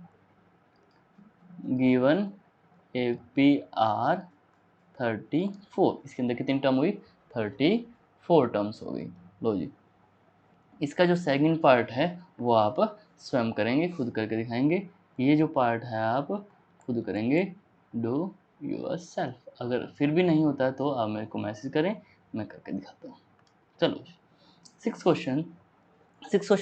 given APR 34, इसके अंदर कितनी टर्म हुई 34 टर्म्स हो गई। लो जी इसका जो सेकंड पार्ट है वो आप स्वयं करेंगे, खुद करके दिखाएंगे। ये जो पार्ट है आप खुद करेंगे, डू योर सेल्फ। अगर फिर भी नहीं होता है तो आप मेरे को मैसेज करें, मैं करके दिखाता हूँ। चलो 6 क्वेश्चन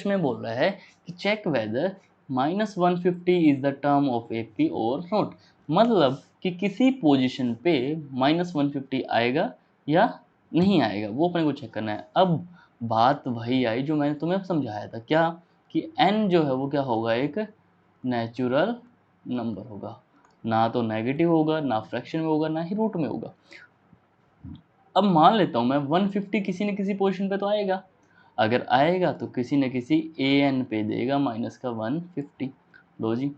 में बोल रहा है कि check whether -150 is the term of AP और नॉट, मतलब कि किसी पोजीशन पे -150 आएगा या नहीं आएगा, वो अपने को चेक करना है। अब बात वही आई जो मैंने तुम्हें समझाया था, क्या कि n जो है वो क्या होगा, एक नेचुरल नंबर होगा, ना तो नेगेटिव होगा, ना फ्रैक्शन में होगा, ना ही रूट में होगा। अब मान लेता हूँ मैं 150 किसी न किसी पोजीशन पे तो आएगा, अगर आएगा तो किसी न किसी an पे देगा माइनस का 150। लो जी,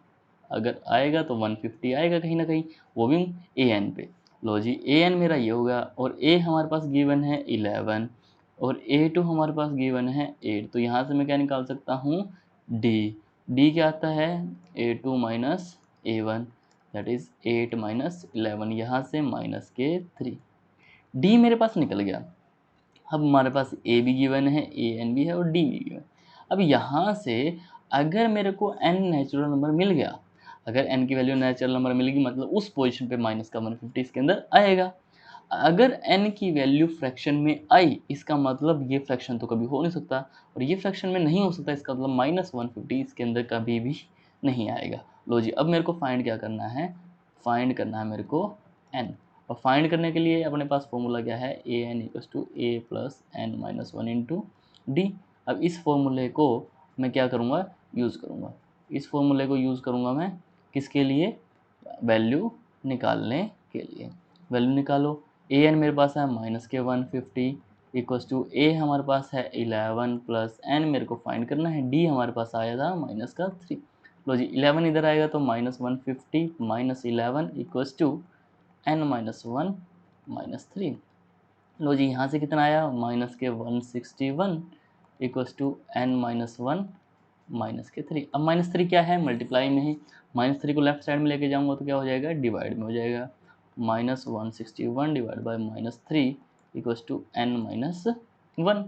अगर आएगा तो 150 आएगा कहीं ना कहीं, वो भी an पे। लो जी, an मेरा ये होगा, और a हमारे पास गिवन है 11 और a2 हमारे पास गिवन है 8, तो यहाँ से मैं क्या निकाल सकता हूँ, d क्या आता है, a2 minus a1, that is 8 minus 11, यहाँ से माइनस के 3, d मेरे पास निकल गया। अब हमारे पास ए भी गिवन है, ए एन भी है और डी भी गिवन। अब यहाँ से अगर मेरे को एन नेचुरल नंबर मिल गया, अगर एन की वैल्यू नेचुरल नंबर मिल गई, मतलब उस पोजीशन पे माइनस का 150 इसके अंदर आएगा। अगर एन की वैल्यू फ्रैक्शन में आई, इसका मतलब ये फ्रैक्शन तो कभी हो नहीं सकता, और ये फ्रैक्शन में नहीं हो सकता, इसका मतलब -150 इसके अंदर कभी भी नहीं आएगा। लो जी, अब मेरे को फाइंड क्या करना है, फाइंड करना है मेरे को एन, और फाइंड करने के लिए अपने पास फॉर्मूला क्या है, a n equals to a plus n minus one into D. अब इस फॉर्मूले को मैं क्या करूँगा, यूज़ करूँगा, इस फॉर्मूले को यूज़ करूँगा मैं किसके लिए, वैल्यू निकालने के लिए। वैल्यू निकालो, ए एन मेरे पास है माइनस के 150 इक्वल्स टू ए हमारे पास है 11 प्लस एन मेरे को फाइंड करना है, डी हमारे पास आया था माइनस का 3। लो जी, 11 इधर आएगा तो -150 minus 11 equals to n minus 1 minus 3। लो जी, यहाँ से कितना आया, माइनस के 161 equals to n minus 1 minus के 3। अब -3 क्या है, मल्टीप्लाई में है, -3 को लेफ्ट साइड में लेके जाऊंगा तो क्या हो जाएगा, डिवाइड में हो जाएगा, -161 divide by -3 equals to n minus 1।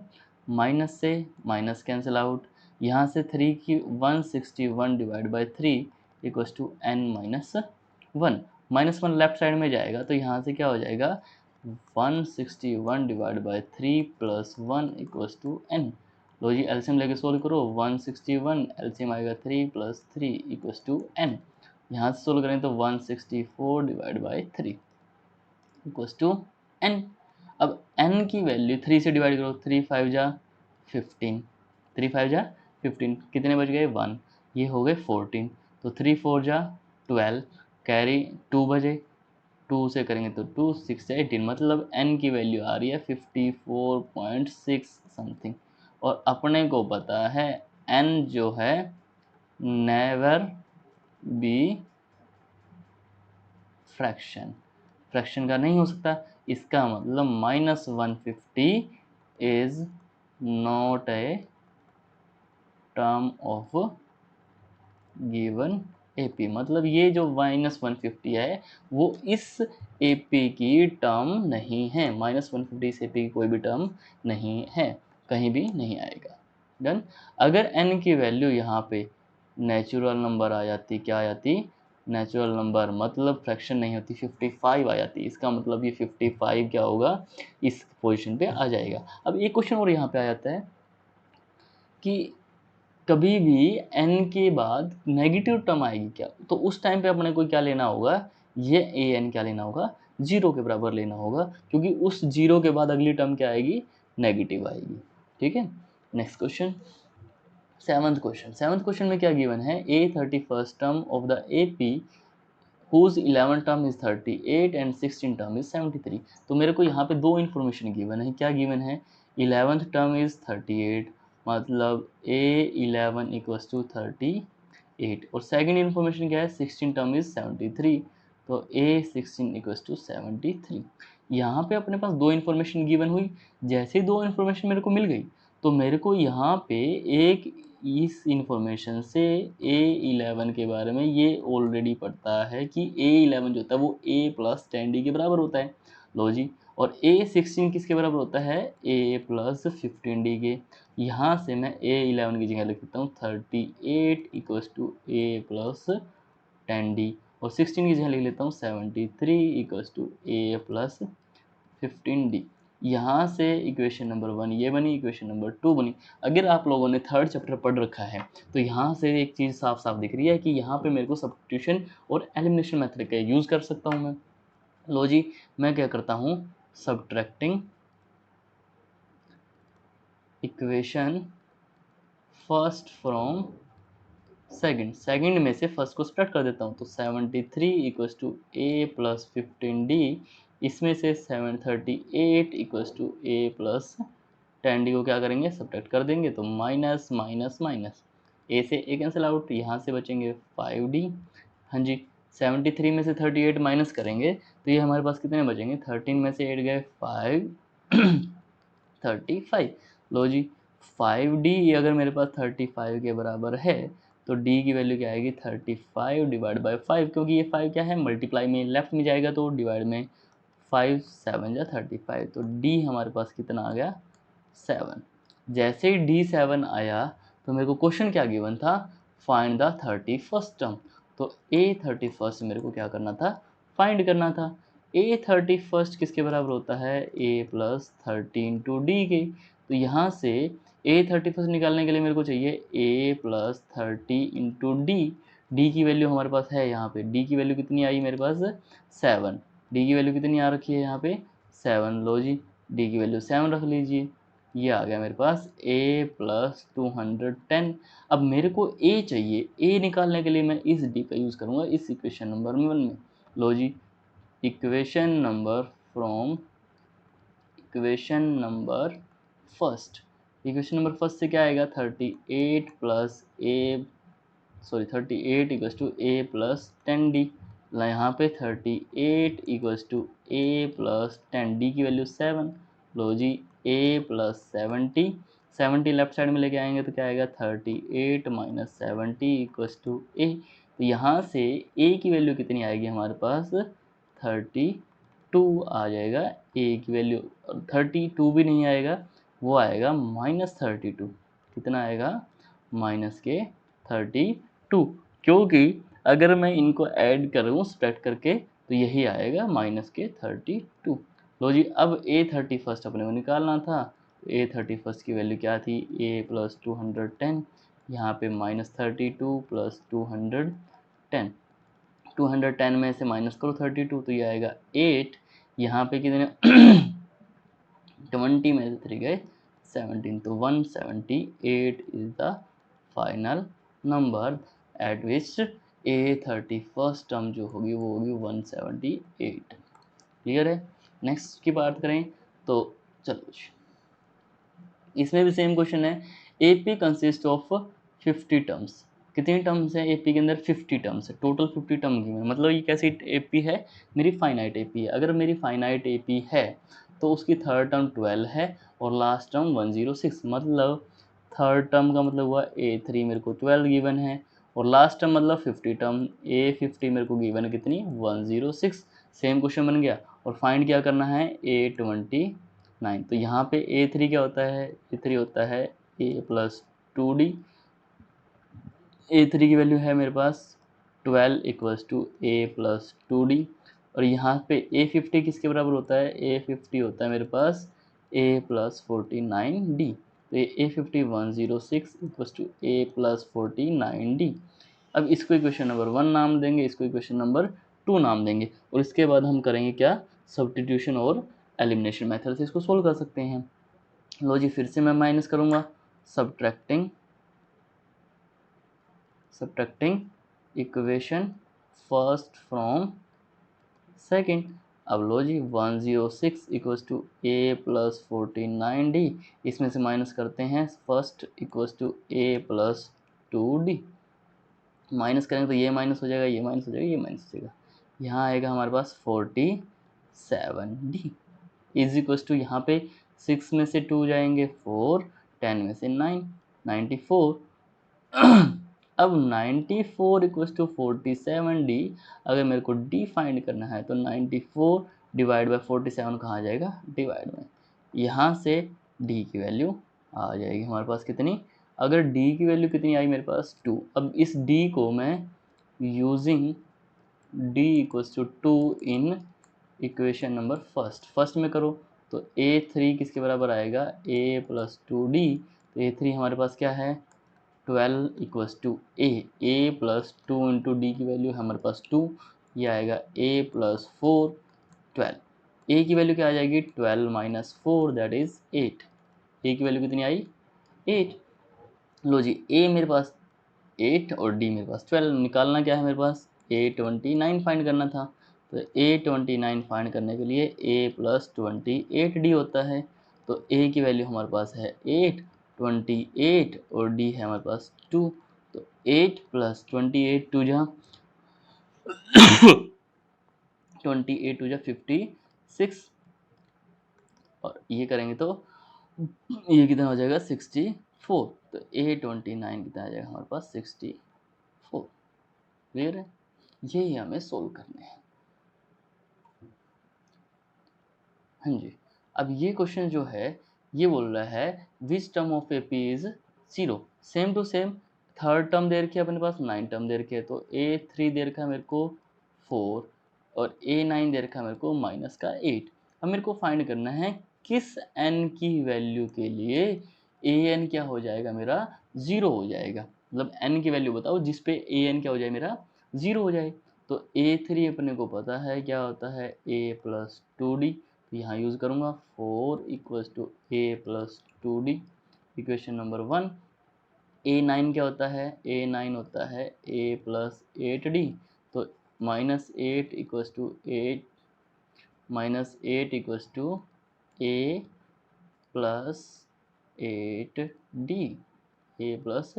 Minus से माइनस कैंसिल आउट, यहाँ से 3 की 161 divide by 3 equals to n minus 1। -1 left side में जाएगा तो यहाँ से क्या हो जाएगा, 161 divide by 3 plus 1 equals to n. लो जी, एलसीएम लेके सोल्व करो, 161 एलसीएम आएगा 3 प्लस 3 इक्वल्स टू एन। यहाँ से सोल्व करें तो 164 divide by 3 equals to n. अब एन की वैल्यू 3 से डिवाइड करो, 3 5 जा 15, 3 5 जा 15, कितने बच गए 1, ये हो गए 14, तो 3 4 जा 12, कैरी 2 बजे, 2 से करेंगे तो 2 6 18, मतलब n की वैल्यू आ रही है 54.6 समथिंग, और अपने को पता है n जो है नेवर बी फ्रैक्शन, फ्रैक्शन का नहीं हो सकता, इसका मतलब -150 is not a term of given AP, मतलब ये जो -150 है वो इस एपी की टर्म नहीं है, -150 इस एपी की कोई भी टर्म नहीं है, कहीं भी नहीं आएगा। डन। अगर n की वैल्यू यहाँ पे नेचुरल नंबर आ जाती, क्या आ जाती, नेचुरल नंबर मतलब फ्रैक्शन नहीं होती, 55 आ जाती, इसका मतलब ये 55 क्या होगा, इस पोजीशन पे आ जाएगा। अब एक क्वेश्चन और यहाँ पे आ जाता है कि कभी भी n के बाद नेगेटिव टर्म आएगी क्या, तो उस टाइम पे अपने को क्या लेना होगा, ये ए एन क्या लेना होगा, 0 के बराबर लेना होगा, क्योंकि उस 0 के बाद अगली टर्म क्या आएगी, नेगेटिव आएगी। ठीक है, नेक्स्ट क्वेश्चन, सेवंथ क्वेश्चन में क्या गिवन है, ए 31st term of the A P whose 11 term is 38 and 16 term is 73। तो मेरे को यहाँ पे दो इन्फॉर्मेशन गिवन है, क्या गिवन है, 11th टर्म इज 38, मतलब A11 इक्वल्स टू 38, और सेकंड इन्फॉर्मेशन क्या है, 16 टर्म इज 73, तो A16 इक्वल्स टू 73। यहाँ पे अपने पास दो इन्फॉर्मेशन गिवन हुई, जैसे ही दो इन्फॉर्मेशन मेरे को मिल गई तो मेरे को यहाँ पे एक इस इंफॉर्मेशन से A11 के बारे में ये ऑलरेडी पता है कि A11 जो होता है वो A प्लस 10D के बराबर होता है। लो जी, और A16 किसके बराबर होता है, A प्लस 15D के। यहाँ से मैं A11 की जगह लिख सकता हूँ 38 equals to A plus 10D, और 16 की जगह लिख लेता हूँ 73 equals to A plus 15D। यहाँ से इक्वेशन नंबर 1 ये बनी, इक्वेशन नंबर 2 बनी। अगर आप लोगों ने थर्ड चैप्टर पढ़ रखा है तो यहाँ से एक चीज़ साफ साफ दिख रही है कि यहाँ पे मेरे को सब्स्टिट्यूशन और एलिमिनेशन मेथड का यूज़ कर सकता हूँ मैं। लो जी, मैं क्या करता हूँ, subtracting equation first from second में से फर्स्ट को सब्ट्रैक्ट कर देता हूँ। तो 73 equals to a plus 15d, इसमें से 738 equals to a plus 10d को क्या करेंगे, सब्ट्रैक्ट कर देंगे। तो माइनस माइनस माइनस, ए से ए कैंसिल आउट, यहाँ से बचेंगे 5d। हाँ जी, 73 में से 38 माइनस करेंगे तो ये हमारे पास कितने बचेंगे, 13 में से 8 गए 5 35। लो जी, 5d अगर मेरे पास 35 के बराबर है तो d की वैल्यू क्या आएगी, 35 डिवाइड बाई 5, क्योंकि ये 5 क्या है, मल्टीप्लाई में लेफ्ट में जाएगा तो डिवाइड में 5 7 जा 35, तो d हमारे पास कितना आ गया, 7। जैसे ही d 7 आया तो मेरे को क्वेश्चन क्या गिवन था, फाइंड द 31st टर्म। तो a 31st मेरे को क्या करना था, फाइंड करना था। a 31st किसके बराबर होता है, a प्लस 13 टू d के। तो यहाँ से a 31st निकालने के लिए मेरे को चाहिए a प्लस 30 इंटू डी की वैल्यू हमारे पास है यहाँ पे, डी की वैल्यू कितनी आई मेरे पास, 7। डी की वैल्यू कितनी आ रखी है यहाँ पे, 7। लो जी, डी की वैल्यू 7 रख लीजिए। ये आ गया मेरे पास a प्लस 210। अब मेरे को a चाहिए, a निकालने के लिए मैं इस d का यूज़ करूँगा इस इक्वेशन नंबर 1 में। लो जी, equation number from equation number first, equation number first से क्या आएगा, 38 plus a, sorry 38 equals to a plus 10d। यहाँ पे 38 equals to a plus 10d की वैल्यू 7। लो जी, a प्लस 70 लेफ्ट साइड में लेके आएंगे तो क्या आएगा, 38 माइनस 70 इक्वल्स टू a। तो यहाँ से a की वैल्यू कितनी आएगी हमारे पास, 32 आ जाएगा a की वैल्यू। 32 भी नहीं आएगा, वो आएगा -32। कितना आएगा, माइनस के 32, क्योंकि अगर मैं इनको ऐड करूँ सब्ट्रैक्ट करके तो यही आएगा माइनस के 32। लो जी, अब a 31st अपने को निकालना था। a 31st की वैल्यू क्या थी, a प्लस 210, यहाँ पे -32 प्लस 210, 210 में से माइनस करो 32 तो ये आएगा 8। यहाँ पे कितने 20 में से 3 गए 17, तो 178 is the final number eight which a 31st term जो होगी वो होगी 178। क्लियर है। नेक्स्ट की बात करें तो चलो, इसमें भी सेम क्वेश्चन है। AP consist of 50 terms. कितनी टर्म्स है एपी के अंदर, 50 टर्म्स है, टोटल 50 टर्म की। मतलब ये कैसी एपी है, मेरी फाइनाइट एपी है। अगर मेरी फाइनाइट एपी है तो उसकी थर्ड टर्म 12 है और लास्ट टर्म 106। मतलब थर्ड टर्म का मतलब हुआ A3 मेरे को 12 गिवन है और लास्ट टर्म मतलब 50 टर्म A50 मेरे को गिवन है कितनी, 106। सेम क्वेश्चन बन गया। और फाइंड क्या करना है, A29। तो यहाँ पे A3 क्या होता है, A3 होता है A प्लस 2D। A3 की वैल्यू है मेरे पास 12 equals to A plus 2D। और यहाँ पे A50 किसके बराबर होता है, A50 होता है मेरे पास A प्लस 49D। तो ये A50 106 equals to A plus 49D। अब इसको इक्वेशन नंबर 1 नाम देंगे, इसको इक्वेशन नंबर 2 नाम देंगे और इसके बाद हम करेंगे क्या, सब्स्टिट्यूशन और एलिमिनेशन मेथड से इसको सोल्व कर सकते हैं। लो जी, फिर से मैं माइनस करूँगा, subtracting equation first from second. अब लो जी, 106 equals to A plus 49D, इसमें से माइनस करते हैं first equals to A plus 2D। Minus करेंगे तो ये माइनस हो जाएगा, ये माइनस हो जाएगा, ये माइनस हो जाएगा। यहाँ आएगा हमारे पास 47D इज इक्वल्स टू, यहाँ पे 6 में से 2 जाएंगे 4, 10 में से 9, 94। अब 94 इक्वल्स टू 47D। अगर मेरे को D फाइंड करना है तो 94 डिवाइड बाई 47 कहाँ जाएगा, डिवाइड में। यहाँ से D की वैल्यू आ जाएगी हमारे पास कितनी, अगर D की वैल्यू कितनी आई मेरे पास 2। अब इस D को मैं using D equals to 2 in equation number first में करो तो A3 किसके बराबर आएगा, A प्लस 2D। तो A3 हमारे पास क्या है, 12 equals to A plus 2 into d की वैल्यू हमारे पास 2, ये आएगा A प्लस 4 12। A की वैल्यू क्या आ जाएगी, 12 माइनस 4 दैट इज 8। A की वैल्यू कितनी आई, 8। लो जी, A मेरे पास 8 और D मेरे पास 12, निकालना क्या है मेरे पास, A29 फाइंड करना था। तो A29 फाइंड करने के लिए A प्लस 28D होता है। तो A की वैल्यू हमारे पास है 8, 28 और D है हमारे पास 2। तो 8 प्लस 28 टू जा 28 टू जा 56, और ये करेंगे तो ये कितना हो जाएगा 64। तो A29 कितना आ जाएगा हमारे पास 64। क्लियर है, यही हमें सोल्व करने हैं। हाँ जी, अब ये क्वेश्चन जो है ये बोल रहा है which term of a p is 0। Same to same, third term दे रखी है अपने पास, 9 टर्म दे रखी है। तो A3 दे रखा है मेरे को 4 और A9 दे रखा है मेरे को माइनस का 8। अब मेरे को फाइंड करना है किस n की वैल्यू के लिए an क्या हो जाएगा मेरा 0 हो जाएगा। मतलब n की वैल्यू बताओ जिस पे an क्या हो जाए मेरा 0 हो जाए। तो A3 अपने को पता है क्या होता है, A प्लस 2D। तो यहाँ यूज़ करूँगा 4 equals to A plus 2D, equation number 1। A9 क्या होता है, A9 होता है A प्लस 8D। तो -8 equals to 8 -8 equals to A plus 8D, A plus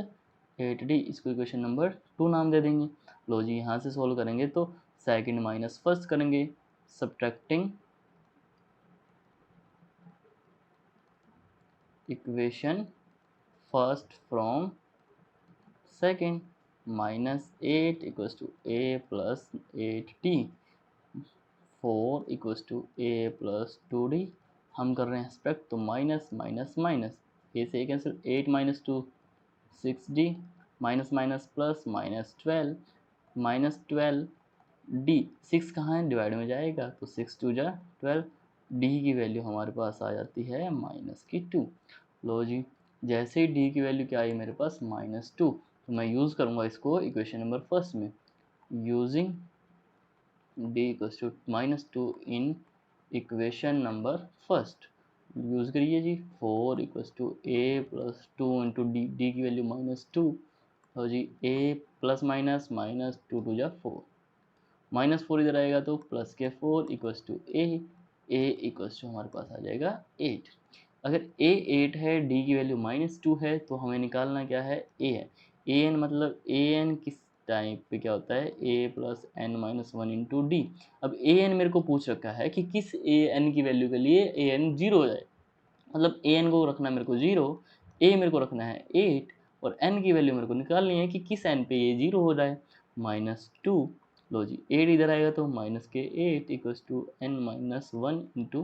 8D, इसको इक्वेशन नंबर 2 नाम दे देंगे। लो जी, यहाँ से सॉल्व करेंगे तो सेकंड माइनस फर्स्ट करेंगे, subtracting equation first from second, -8 equals to A plus 8D, 4 equals to A plus 2D। हम कर रहे हैं सब्ट्रैक्ट, तो माइनस माइनस माइनस, A से A cancel, 8 minus 2 6D, minus minus plus -12 6 कहाँ है, डिवाइड में जाएगा तो 6 2 जा 12। D की वैल्यू हमारे पास आ जाती है -2। लो जी, जैसे ही D की वैल्यू क्या आई मेरे पास -2, तो मैं यूज़ करूँगा इसको इक्वेशन नंबर फर्स्ट में, using D equals to -2 in equation number first. Use करिए जी, 4 equals to A plus 2 into D की वैल्यू -2। और जी A प्लस माइनस -2 टू जा 4, -4 इधर आएगा तो प्लस के 4 equals to A equals to हमारे पास आ जाएगा 8। अगर A 8 है, D की वैल्यू -2 है, तो हमें निकालना क्या है, A है। An मतलब An किस टाइप पे क्या होता है, A plus n minus 1 into D. अब An मेरे को पूछ रखा है कि किस An की वैल्यू के लिए An 0 हो जाए। मतलब An को रखना है मेरे को 0, A मेरे को रखना है 8, और n की वैल्यू मेरे को निकालनी है कि किस n पे ये 0 हो जाए, -2। लो जी, 8 इधर आएगा तो माइनस के 8 equals to n minus 1 into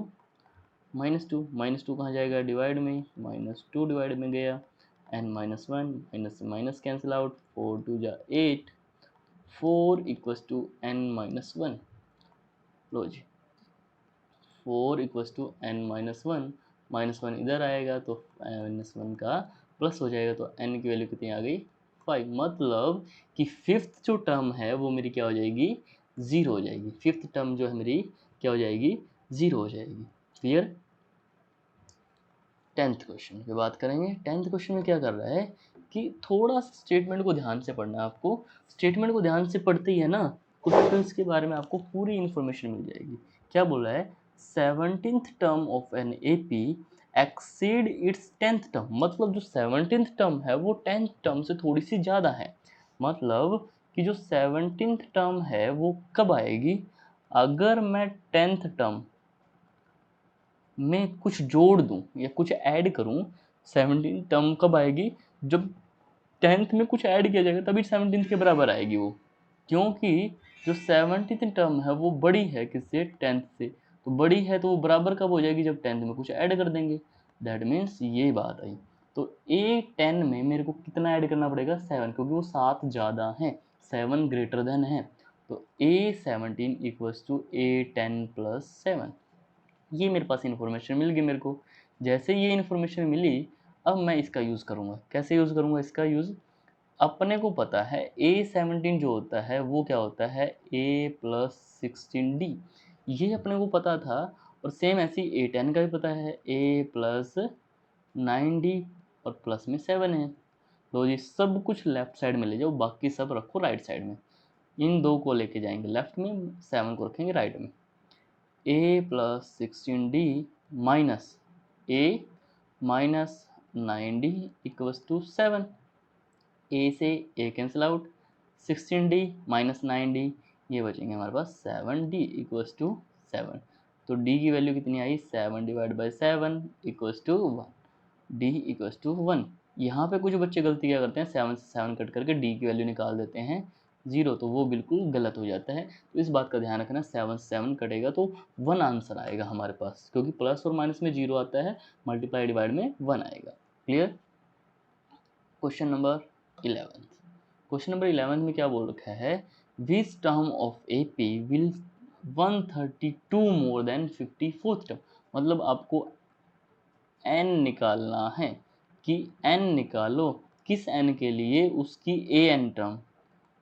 -2 कहाँ जाएगा, डिवाइड में, -2 डिवाइड में गया, n minus 1 minus minus cancel out, 4 2 जा 8, 4 इक्वल्स टू n माइनस 1। लो जी, 4 इक्वल्स टू n माइनस 1, -1 इधर आएगा तो -1 का प्लस हो जाएगा, तो n की वैल्यू कितनी आ गई, 5। मतलब कि फिफ्थ जो टर्म है वो मेरी क्या हो जाएगी, 0 हो जाएगी। फिफ्थ टर्म जो है मेरी क्या हो जाएगी, 0 हो जाएगी। क्लियर। 10th क्वेश्चन पे बात करेंगे। 10th क्वेश्चन में क्या कर रहा है कि थोड़ा सा स्टेटमेंट को ध्यान से पढ़ना है आपको। स्टेटमेंट को ध्यान से पढ़ते ही है ना, क्वेश्चंस के बारे में आपको पूरी इन्फॉर्मेशन मिल जाएगी। क्या बोला है, 17th term of an AP exceed it's 10th term. मतलब जो 17th टर्म है वो 10th टर्म से थोड़ी सी ज़्यादा है। मतलब कि जो 17th टर्म है वो कब आएगी, अगर मैं 10th टर्म में कुछ जोड़ दूं या कुछ ऐड करूं। 17 टर्म कब आएगी, जब 10th में कुछ ऐड किया जाएगा तभी 17 के बराबर आएगी वो। क्योंकि जो 17th टर्म है वो बड़ी है किससे, 10th से। तो बड़ी है तो वो बराबर कब हो जाएगी, जब 10th में कुछ ऐड कर देंगे। दैट मीन्स ये बात आई। तो A10 में मेरे को कितना ऐड करना पड़ेगा, 7, क्योंकि वो 7 ज़्यादा है, 7 ग्रेटर देन है। तो A17 equals to A10 plus 7। ये मेरे पास इन्फॉर्मेशन मिल गई मेरे को। जैसे ये इन्फॉर्मेशन मिली, अब मैं इसका यूज़ करूँगा। कैसे यूज़ करूँगा इसका यूज़? अपने को पता है A17 जो होता है वो क्या होता है, A+16D, ये अपने को पता था। और सेम ऐसे ही A10 का भी पता है, A+9D, और प्लस में 7 है। लो जी, सब कुछ लेफ्ट साइड में ले जाओ, बाकी सब रखो राइट साइड में। इन दो को लेके जाएंगे लेफ्ट में, 7 को रखेंगे राइट में। A+16D minus A-9D equals to 7। ए से ए cancel out, 16D minus 9D, ये बचेंगे हमारे पास 7D इक्वल्स टू 7। तो D की वैल्यू कितनी आई, 7 divide by 7 equals to 1, D equals to 1। यहाँ पे कुछ बच्चे गलती क्या करते हैं, 7 से 7 कट करके D की वैल्यू निकाल देते हैं 0, तो वो बिल्कुल गलत हो जाता है। तो इस बात का ध्यान रखना, 7 से 7 कटेगा तो 1 आंसर आएगा हमारे पास, क्योंकि प्लस और माइनस में 0 आता है, मल्टीप्लाई डिवाइड में 1 आएगा। Clear? Question number 11। Question number 11 में क्या बोल रखा है, which term of AP will 132 more than 54th term. मतलब आपको n निकालना है कि n निकालो, किस n के लिए, उसकी an टर्म,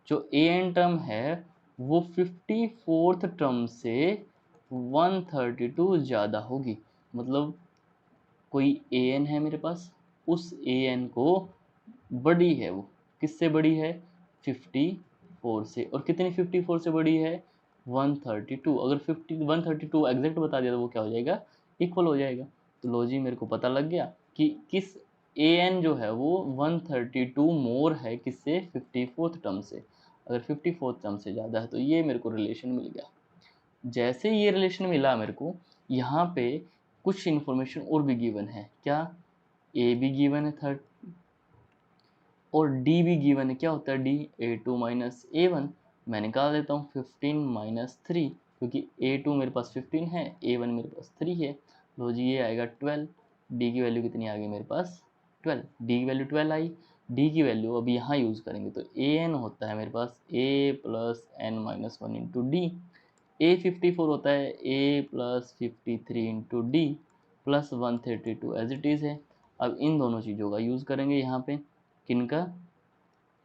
जो an टर्म है वो 54th टर्म से 132 ज़्यादा होगी। मतलब कोई an है मेरे पास, उस an को बड़ी है वो, किससे बड़ी है, 54 से। और कितनी 54 से बड़ी है, 132। अगर 132 एग्जैक्ट बता दिया तो वो क्या हो जाएगा, इक्वल हो जाएगा। तो लो जी, मेरे को पता लग गया कि किस an जो है वो 132 मोर है किससे, 54th टर्म से। अगर 54th टर्म से ज़्यादा है तो ये मेरे को रिलेशन मिल गया। जैसे ये रिलेशन मिला मेरे को, यहाँ पे कुछ इन्फॉर्मेशन और भी गिवन है। क्या, ए भी गिवन है 30 और डी भी गिवन है। क्या होता है डी, A2 माइनस A1। मैं निकाल देता हूँ 15 माइनस 3, क्योंकि A2 मेरे पास 15 है, A1 मेरे पास 3 है। लो जी, ये आएगा 12। डी की वैल्यू कितनी आ गई मेरे पास, 12। डी की वैल्यू 12 आई। डी की वैल्यू अब यहाँ यूज़ करेंगे तो an होता है मेरे पास A+n-1 इंटू डी। A54 होता है A+53 into D plus 132 as it is है। अब इन दोनों चीज़ों का यूज़ करेंगे यहाँ पे, किनका,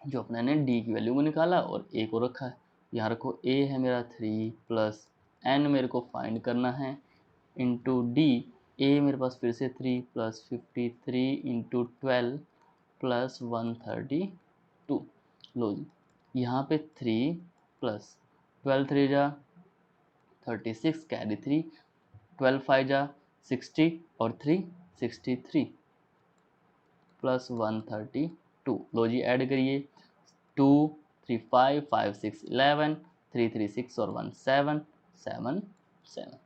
जो अपने ने डी की वैल्यू को निकाला और ए को रखा है। यहाँ रखो, ए है मेरा 3 प्लस एन मेरे को फाइंड करना है इंटू डी। ए मेरे पास फिर से 3 प्लस 53 इंटू 12 प्लस 132। लो जी, यहाँ पे 3 प्लस 12 3 जा 36, कैरी 3, 12 5 जा 60 और 3 63 प्लस 132। लो जी, ऐड करिए, 2 3 5 5 6 11, 3 3 6 और 1 7 7 7।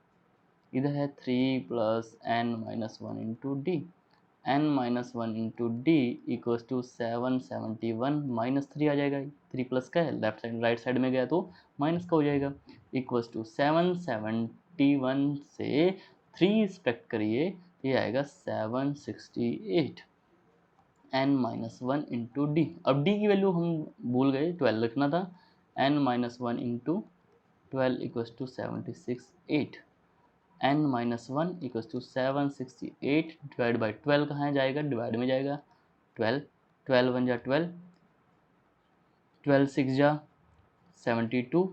इधर है 3 plus n minus 1 into D. n minus 1 into D equals to 771 minus 3 आ जाएगा। 3 प्लस का है, लेफ्ट साइड राइट साइड में गया तो माइनस का हो जाएगा। इक्वल्स टू 771 से 3 सब्ट्रैक्ट करिए, ये आएगा 768 n माइनस 1 इंटू डी। अब डी की वैल्यू हम भूल गए, 12 रखना था। n minus 1 into 12 equals to 768। n minus 1 equals to 768 divide by 12 कहाँ जाएगा, डिवाइड में जाएगा। 12 12 1 जा 12, 12 6 जा 72,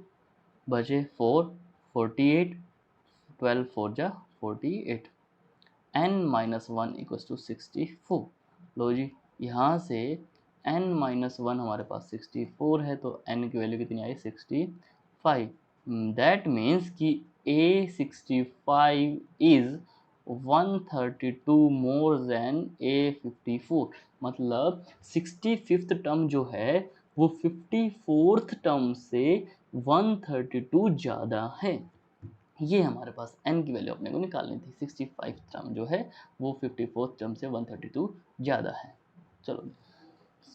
बचे 4 48, 12 4 जा 48। n minus 1 equals to 64। लो जी, यहाँ से n माइनस 1 हमारे पास 64 है, तो n की वैल्यू कितनी आई, 65। दैट मीन्स कि A65 is 132 more than A54। मतलब 65th टर्म जो है वो 54th टर्म से 132 ज़्यादा है। ये हमारे पास n की वैल्यू अपने को निकालनी थी। 65 टर्म जो है वो 54th टर्म से 132 ज़्यादा है। चलो,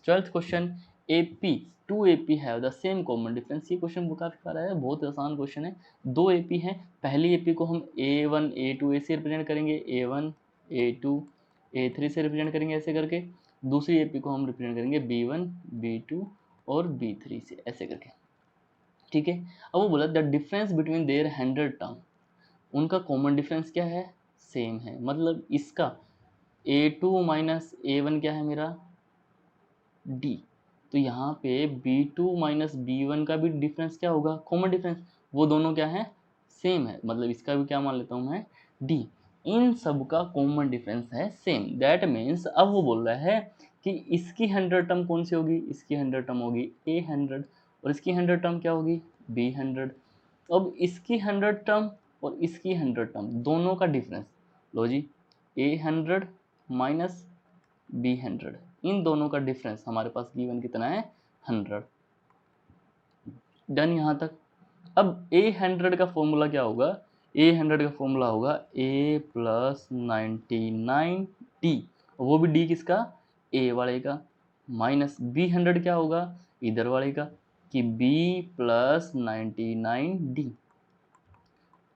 12th question, AP to AP have the same common difference. ये क्वेश्चन काफी सारा है, बहुत आसान क्वेश्चन है। दो AP हैं, पहली AP को हम A1 A2 A से रिप्रेजेंट करेंगे, A1 A2 A3 से रिप्रेजेंट करेंगे ऐसे करके। दूसरी AP को हम रिप्रेजेंट करेंगे B1 B2 और B3 से ऐसे करके। ठीक है। अब वो बोला the difference between their 100 term, उनका कॉमन डिफरेंस क्या है, सेम है। मतलब इसका A2 माइनस A1 क्या है मेरा, D। तो यहाँ पे B2 माइनस B1 का भी डिफरेंस क्या होगा, कॉमन डिफरेंस, वो दोनों क्या है, सेम है। मतलब इसका भी क्या मान लेता हूँ मैं, D। इन सब का कॉमन डिफरेंस है सेम। दैट मीन्स अब वो बोल रहा है कि इसकी 100 टर्म कौन सी होगी, इसकी 100 टर्म होगी A100 और इसकी 100 टर्म क्या होगी, B100। अब इसकी 100 टर्म और इसकी 100 टर्म दोनों का डिफरेंस, लो जी, A100 माइनस B100, इन दोनों का डिफरेंस हमारे पास गिवन कितना है, 100। डन यहाँ तक। अब A100 का फॉर्मूला क्या होगा, A100 का फॉर्मूला होगा A प्लस 99D, वो भी D किसका, A वाले का, माइनस B100 क्या होगा, इधर वाले का, कि B प्लस 99D।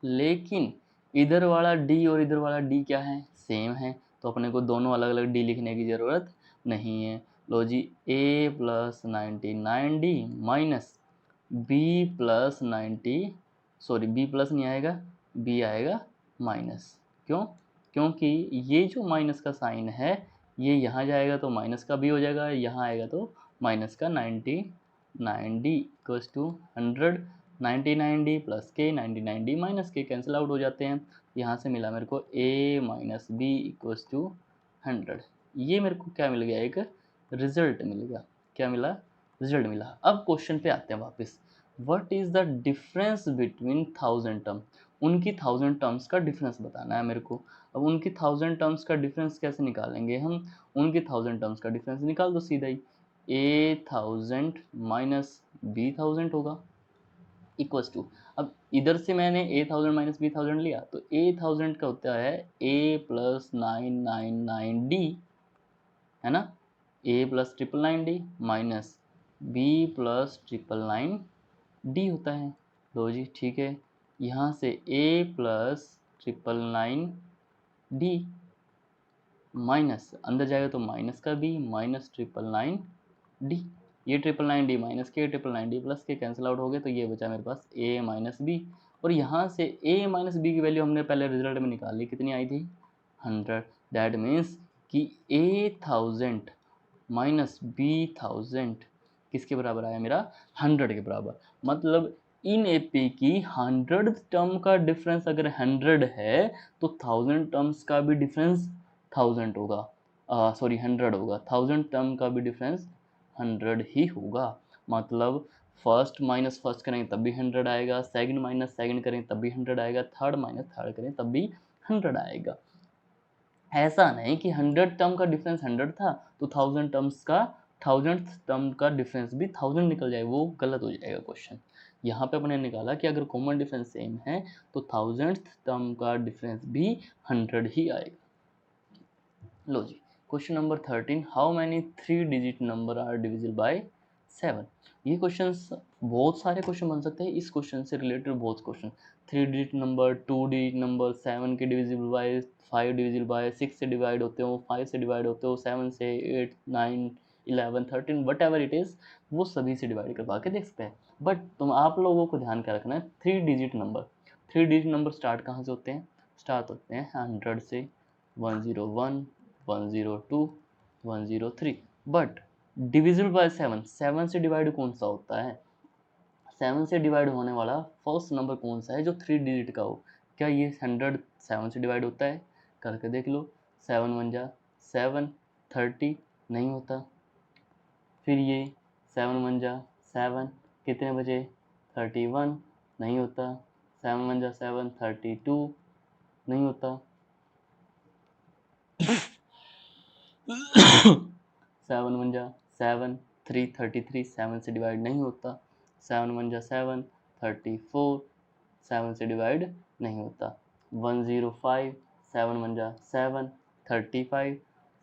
लेकिन इधर वाला D और इधर वाला D क्या है, सेम है, तो अपने को दोनों अलग अलग D लिखने की ज़रूरत नहीं है। लो जी, A plus 99D minus B plus 90, sorry B plus नहीं आएगा, B आएगा माइनस। क्यों, क्योंकि ये जो माइनस का साइन है ये यहाँ जाएगा तो माइनस का B हो जाएगा, यहाँ आएगा तो माइनस का 99D equals to 100। 99D plus के, 99D माइनस के कैंसिल आउट हो जाते हैं। यहाँ से मिला मेरे को A minus B equals to 100। ये मेरे को क्या मिल गया, एक रिजल्ट मिल गया। क्या मिला, रिजल्ट मिला। अब क्वेश्चन पे आते हैं वापस। What is the difference between 1000 term, उनकी 1000 टर्म्स का डिफरेंस बताना है मेरे को। अब उनकी 1000 टर्म्स का डिफरेंस कैसे निकालेंगे हम, उनकी 1000 टर्म्स का डिफरेंस निकाल दो सीधा ही, A1000 माइनस B1000 होगा इक्वल्स टू, अब इधर से मैंने A1000 माइनस B1000 लिया तो A1000 का होता है A प्लस 999D, है ना, A plus 999D minus B plus 999D होता है। लो जी ठीक है, यहाँ से A प्लस 999D माइनस अंदर जाएगा तो माइनस का B माइनस 999D, ये 999D माइनस के 999D प्लस के कैंसिल आउट हो गए, तो ये बचा मेरे पास A माइनस बी। और यहाँ से A माइनस बी की वैल्यू हमने पहले रिजल्ट में निकाली, कितनी आई थी, 100। दैट मीन्स कि A1000 माइनस B1000 किसके बराबर आया मेरा, 100 के बराबर। मतलब इन एपी की 100 टर्म का डिफरेंस अगर 100 है तो 1000 टर्म्स का भी डिफरेंस 1000 होगा, सॉरी 100 होगा। 1000 टर्म का भी डिफरेंस 100 ही होगा। मतलब फर्स्ट माइनस फर्स्ट करेंगे तब भी 100 आएगा, सेकंड माइनस सेकंड करेंगे तब भी 100 आएगा, थर्ड माइनस थर्ड करें तब भी 100 आएगा। ऐसा नहीं कि 100 टर्म का डिफरेंस 100 था तो 1000 टर्म्स का 1000 टर्म का डिफरेंस भी 1000 निकल जाए, वो गलत हो जाएगा क्वेश्चन। यहाँ पे अपने निकाला कि अगर कॉमन डिफरेंस सेम है तो 1000 टर्म का डिफरेंस भी 100 ही आएगा। लो जी, question number 13, how many 3 digit numbers are divisible by 7। ये क्वेश्चन बहुत सारे क्वेश्चन बन सकते हैं, इस क्वेश्चन से रिलेटेड बहुत question. 3 digit number, 2 digit number, 7 के डिविजिबल बाय 5 डिविजिबल बाय 6 से डिवाइड होते हो, 5 से डिवाइड होते हो, 7 से, 8 9 11 13 वट एवर इट इज़, वो सभी से डिवाइड करवा के देख सकते हैं। बट तुम आप लोगों को ध्यान क्या रखना है, 3 digit number, 3 digit number start कहाँ से होते हैं, स्टार्ट होते हैं 100 से, 101 102 103। बट डिविजिबल बाय 7, 7 से डिवाइड कौन सा होता है, 7 से डिवाइड होने वाला फर्स्ट नंबर कौन सा है जो 3 डिजिट का हो। क्या ये 100 7 से डिवाइड होता है, करके देख लो। 7 1 जा 7, 30 नहीं होता। फिर ये 7 1 जा 7, कितने बचे, 31 नहीं होता। 7 1 जा 7, 32 नहीं होता। 7 1 जा 7, 3 33 7 से डिवाइड नहीं होता। 7 1 जा 7, 34 7 से डिवाइड नहीं होता। 105 7 1 जा 7, 35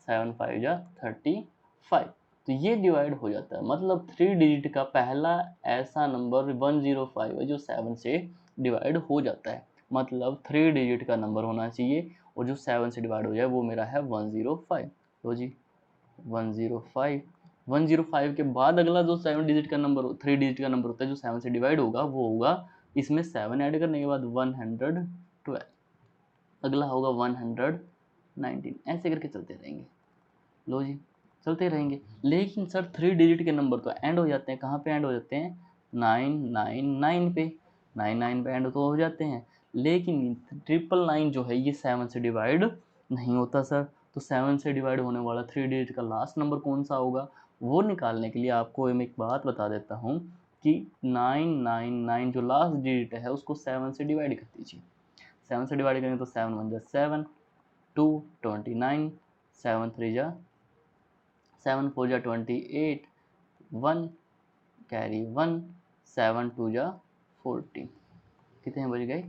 7 5 जा 35, तो ये डिवाइड हो जाता है। मतलब 3 डिजिट का पहला ऐसा नंबर 105 है जो 7 से डिवाइड हो जाता है। मतलब 3 डिजिट का नंबर होना चाहिए और जो 7 से डिवाइड हो जाए वो मेरा है 105। तो जी 105, 105 के बाद अगला जो 7 डिजिट का नंबर, 3 डिजिट का नंबर होता है जो 7 से डिवाइड होगा, वो होगा इसमें 7 ऐड करने के बाद 100 12, अगला होगा 119, ऐसे करके चलते रहेंगे। लो जी, चलते रहेंगे। लेकिन सर 3 डिजिट के नंबर तो एंड हो जाते हैं, कहाँ पे एंड हो जाते हैं? 999 पे, 99 पे एंड तो हो जाते हैं। लेकिन 999 जो है ये 7 से डिवाइड नहीं होता सर। तो 7 से डिवाइड होने वाला 3 डिजिट का लास्ट नंबर कौन सा होगा, वो निकालने के लिए आपको मैं एक बात बता देता हूँ कि 999 जो लास्ट डिजिट है उसको 7 से डिवाइड कर दीजिए। 7 से डिवाइड करेंगे तो 7 1 जा 7, 2 29, 7 3 जा 7 4 जा 28, 1 कैरी 1, 7 2 जा 14, कितने बज गए?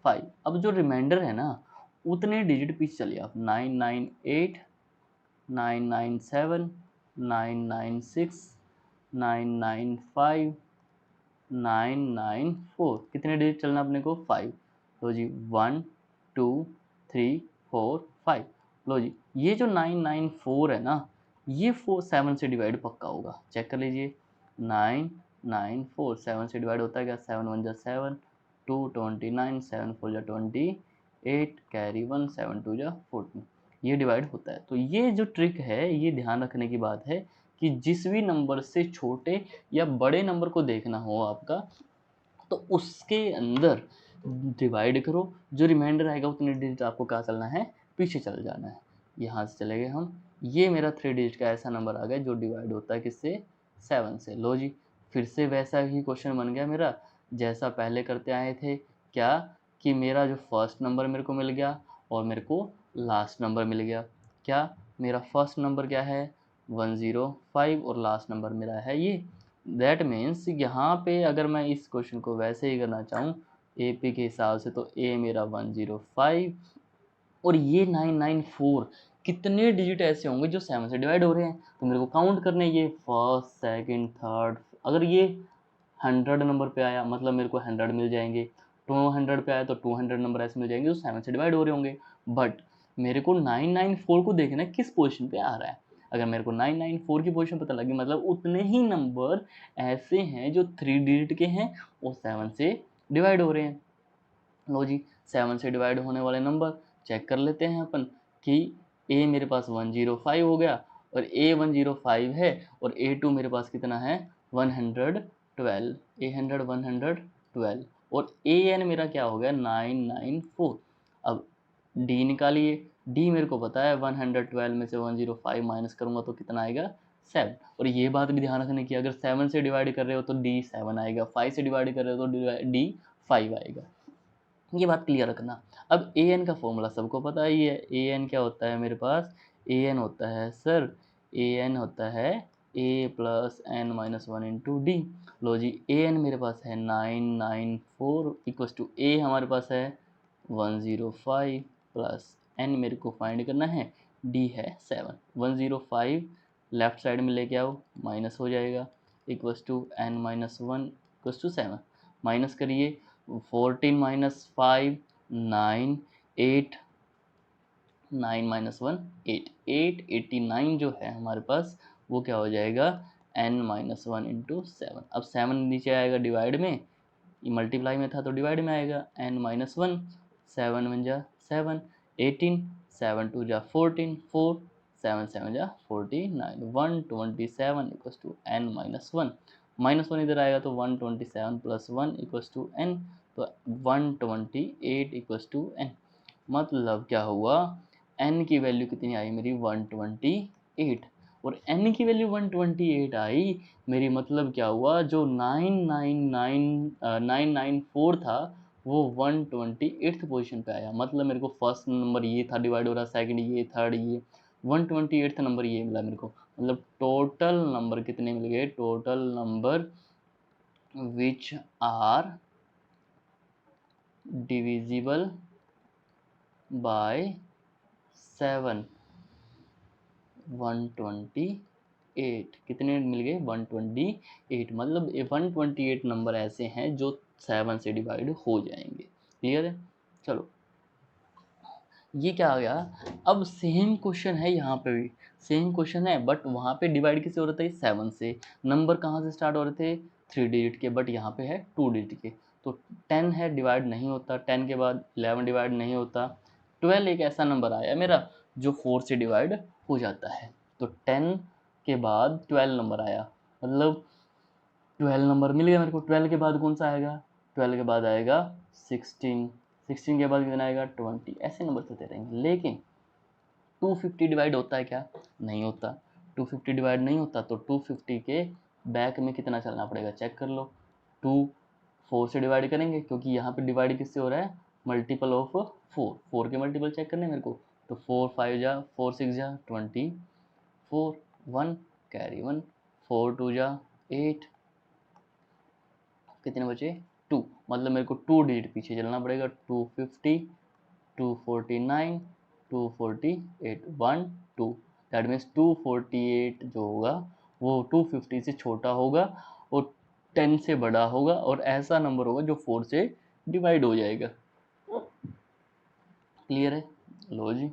5। अब जो रिमाइंडर है ना उतने डिजिट पीछे चलिए आप, 998, 997, 996, 995, 994, कितने डिजिट चलना अपने को? 5। लो जी 1 2 3 4 5। लो जी ये जो 994 है ना ये 7 से डिवाइड पक्का होगा, चेक कर लीजिए। 994 7 से डिवाइड होता है क्या? 7 1 जा 7, 2 29, 7 4 जा 28, कैरी 1, 7 2 जा 14, ये डिवाइड होता है। तो ये जो ट्रिक है ये ध्यान रखने की बात है कि जिस भी नंबर से छोटे या बड़े नंबर को देखना हो आपका तो उसके अंदर डिवाइड करो, जो रिमाइंडर आएगा उतने डिजिट आपको क्या चलना है? पीछे चल जाना है। यहाँ से चले गए हम, ये मेरा 3 डिजिट का ऐसा नंबर आ गया जो डिवाइड होता है किससे? 7 से। लो जी फिर से वैसा ही क्वेश्चन बन गया मेरा जैसा पहले करते आए थे। क्या कि मेरा जो फर्स्ट नंबर मेरे को मिल गया और मेरे को लास्ट नंबर मिल गया। क्या मेरा फर्स्ट नंबर क्या है? 105 और लास्ट नंबर मेरा है ये। दैट मीन्स यहाँ पे अगर मैं इस क्वेश्चन को वैसे ही करना चाहूँ AP के हिसाब से तो A मेरा 105 और ये 994, कितने डिजिट ऐसे होंगे जो 7 से डिवाइड हो रहे हैं? तो मेरे को काउंट करने ये फर्स्ट सेकंड थर्ड, अगर ये 100 नंबर पे आया मतलब मेरे को 100 मिल जाएंगे, 200 पे आया तो 200 नंबर ऐसे मिल जाएंगे जो 7 से डिवाइड हो रहे होंगे। बट मेरे को 994 को देखना है किस पोजीशन पे आ रहा है। अगर मेरे को 994 की पोजीशन पता लगी मतलब उतने ही नंबर ऐसे हैं जो 3 डिजिट के हैं और 7 से डिवाइड हो रहे हैं। लो जी 7 से डिवाइड होने वाले नंबर चेक कर लेते हैं अपन कि A मेरे पास 105 हो गया और A 105 है और A2 मेरे पास कितना है? 112, A100 112 और AN मेरा क्या हो गया? 994। अब D निकालिए, D मेरे को पता है 112 में से 105 माइनस करूंगा तो कितना आएगा? 7। और ये बात भी ध्यान रखने की अगर 7 से डिवाइड कर रहे हो तो D 7 आएगा, 5 से डिवाइड कर रहे हो तो D 5 आएगा। ये बात क्लियर रखना। अब AN का फॉर्मूला सबको पता ही है। AN क्या होता है मेरे पास? AN होता है सर, AN होता है A plus n minus 1 into D. लो जी AN मेरे पास है 994 इक्वस टू A हमारे पास है 105 प्लस N मेरे को फाइंड करना है, D है 7। 105 लेफ्ट साइड में लेके आओ माइनस हो जाएगा equals to N minus 1 equals to 7। Minus करिए 14 माइनस 5 9, 8 9 माइनस 1 8 8 89 जो है हमारे पास वो क्या हो जाएगा? n minus 1 into 7। अब 7 नीचे आएगा डिवाइड में, ये मल्टीप्लाई में था तो डिवाइड में आएगा n माइनस 1, 7 1 जा 7, 18, 7 2 जा 14, 4 7 7 जा 49, 127 equals to n minus 1। Minus 1 इधर आएगा तो 127 प्लस 1 इक्वस टू n, तो 128 इक्वस टू n। मतलब क्या हुआ? n की वैल्यू कितनी आई मेरी? 128। और n की वैल्यू 128 आई मेरी, मतलब क्या हुआ? जो 994 था वो 128th पोजीशन पे आया। मतलब मेरे को फर्स्ट नंबर ये था डिवाइड हो रहा, सेकंड ये, थर्ड ये, 128th नंबर ये मिला मेरे को। मतलब टोटल नंबर कितने मिल गए? Total number which are divisible by 7, 128। कितने मिल गए? 128। मतलब 128 नंबर ऐसे हैं जो 7 से डिवाइड हो जाएंगे। क्लियर है? चलो ये क्या आ गया? अब सेम क्वेश्चन है यहाँ पे भी, सेम क्वेश्चन है बट वहाँ पे डिवाइड किससे हो रहे थे? 7 से। नंबर कहाँ से स्टार्ट हो रहे थे? 3 डिजिट के, बट यहाँ पे है 2 डिजिट के। तो 10 है डिवाइड नहीं होता, 10 के बाद 11 डिवाइड नहीं होता, 12 एक ऐसा नंबर आया मेरा जो 4 से डिवाइड हो जाता है। तो 10 के बाद 12 नंबर आया, मतलब 12 नंबर मिल गया मेरे को। 12 के बाद कौन सा आएगा, 12 के बाद आएगा 16, 16 के बाद कितना आएगा 20, ऐसे नंबर चलते रहेंगे। लेकिन 250 डिवाइड होता है क्या, नहीं होता। 250 डिवाइड नहीं होता, तो 250 के बैक में कितना चलना पड़ेगा, चेक कर लो। 2 4 से डिवाइड करेंगे, क्योंकि यहाँ पे डिवाइड किससे हो रहा है, मल्टीपल ऑफ 4, 4 के मल्टीपल चेक करने मेरे को। तो 4 5 जा 4 6 जा 20, 4 1 कैरी 1, 4 2 जा 8, कितने बचे 2, मतलब मेरे को 2 डिजिट पीछे चलना पड़ेगा। 250 249 248 1 2, दैट मीन्स 248 जो होगा वो 250 से छोटा होगा और 10 से बड़ा होगा, और ऐसा नंबर होगा जो 4 से डिवाइड हो जाएगा। क्लियर है, लो जी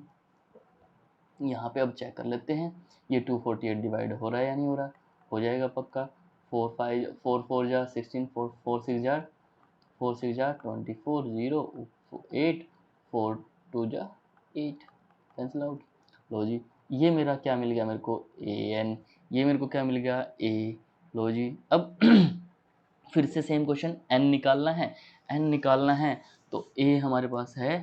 यहाँ पे अब चेक कर लेते हैं ये 248 डिवाइड हो रहा है या नहीं हो रहा, हो जाएगा पक्का। 4 5 4 4 जा 16, 4 4 6 जा 4 6 जा 24, 0 8, 4 2 जा 8, कैंसिल आउट। लो जी ये मेरा क्या मिल गया मेरे को, ए एन, ये मेरे को क्या मिल गया, ए। लो जी अब फिर से सेम क्वेश्चन, एन निकालना है, एन निकालना है तो ए हमारे पास है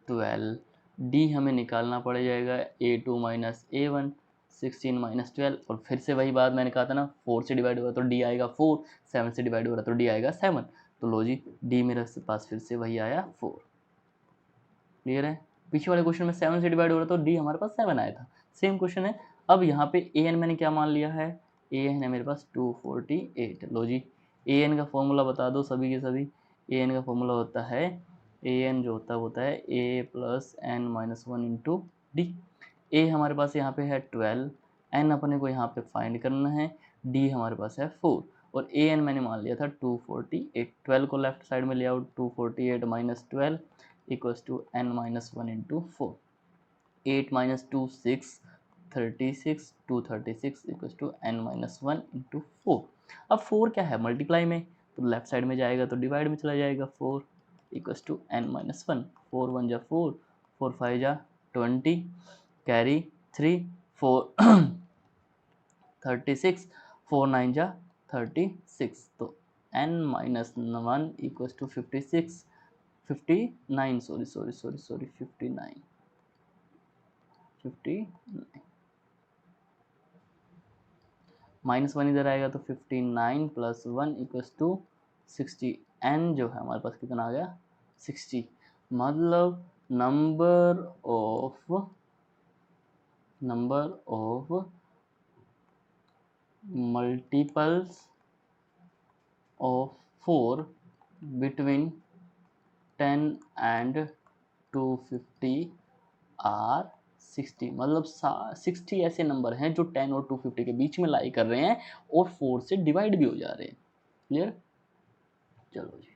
12, डी हमें निकालना पड़ जाएगा A2 माइनस A1, 16 माइनस 12, और फिर से वही बात मैंने कहा था ना, 4 से डिवाइड हो रहा तो डी आएगा 4, 7 से डिवाइड हो रहा तो डी आएगा 7, तो लो जी डी मेरे पास फिर से वही आया 4। क्लियर है, पीछे वाले क्वेश्चन में 7 से डिवाइड हो रहा तो डी हमारे पास 7 आया था, सेम क्वेश्चन है। अब यहाँ पे ए एन मैंने क्या मान लिया है, ए एन है मेरे पास 248। लो जी ए एन का फॉर्मूला बता दो सभी के सभी, ए एन का फॉर्मूला होता है, ए एन जो होता है a plus n minus 1 into d. A हमारे पास यहाँ पे है 12, एन अपने को यहाँ पे फाइंड करना है, डी हमारे पास है 4, और ए एन मैंने मान लिया था 248। 12 को लेफ्ट साइड में ले आउट, 248 minus 12 equals to n minus 1 into 4, 8 minus 2 6, 36, 236 equals to n minus 1 into 4। अब 4 क्या है मल्टीप्लाई में, तो लेफ्ट साइड में जाएगा तो डिवाइड में चला जाएगा, 4 इक्वल्स टू एन माइनस 1, 4 1 जा 4, 4 5 जा 20, कैरी 3, 4 36, 4 9 जा 36, तो n minus 1 equals to 56, 59 sorry 59 minus 1 इधर आएगा तो 59 प्लस 1 इक्वल्स टू 60, n जो है हमारे पास कितना आ गया 60, मतलब number of multiples of 4 between 10 and 250 are 60, मतलब 60 ऐसे नंबर हैं जो 10 और 250 के बीच में लाई कर रहे हैं और 4 से डिवाइड भी हो जा रहे हैं। क्लियर, चलो जी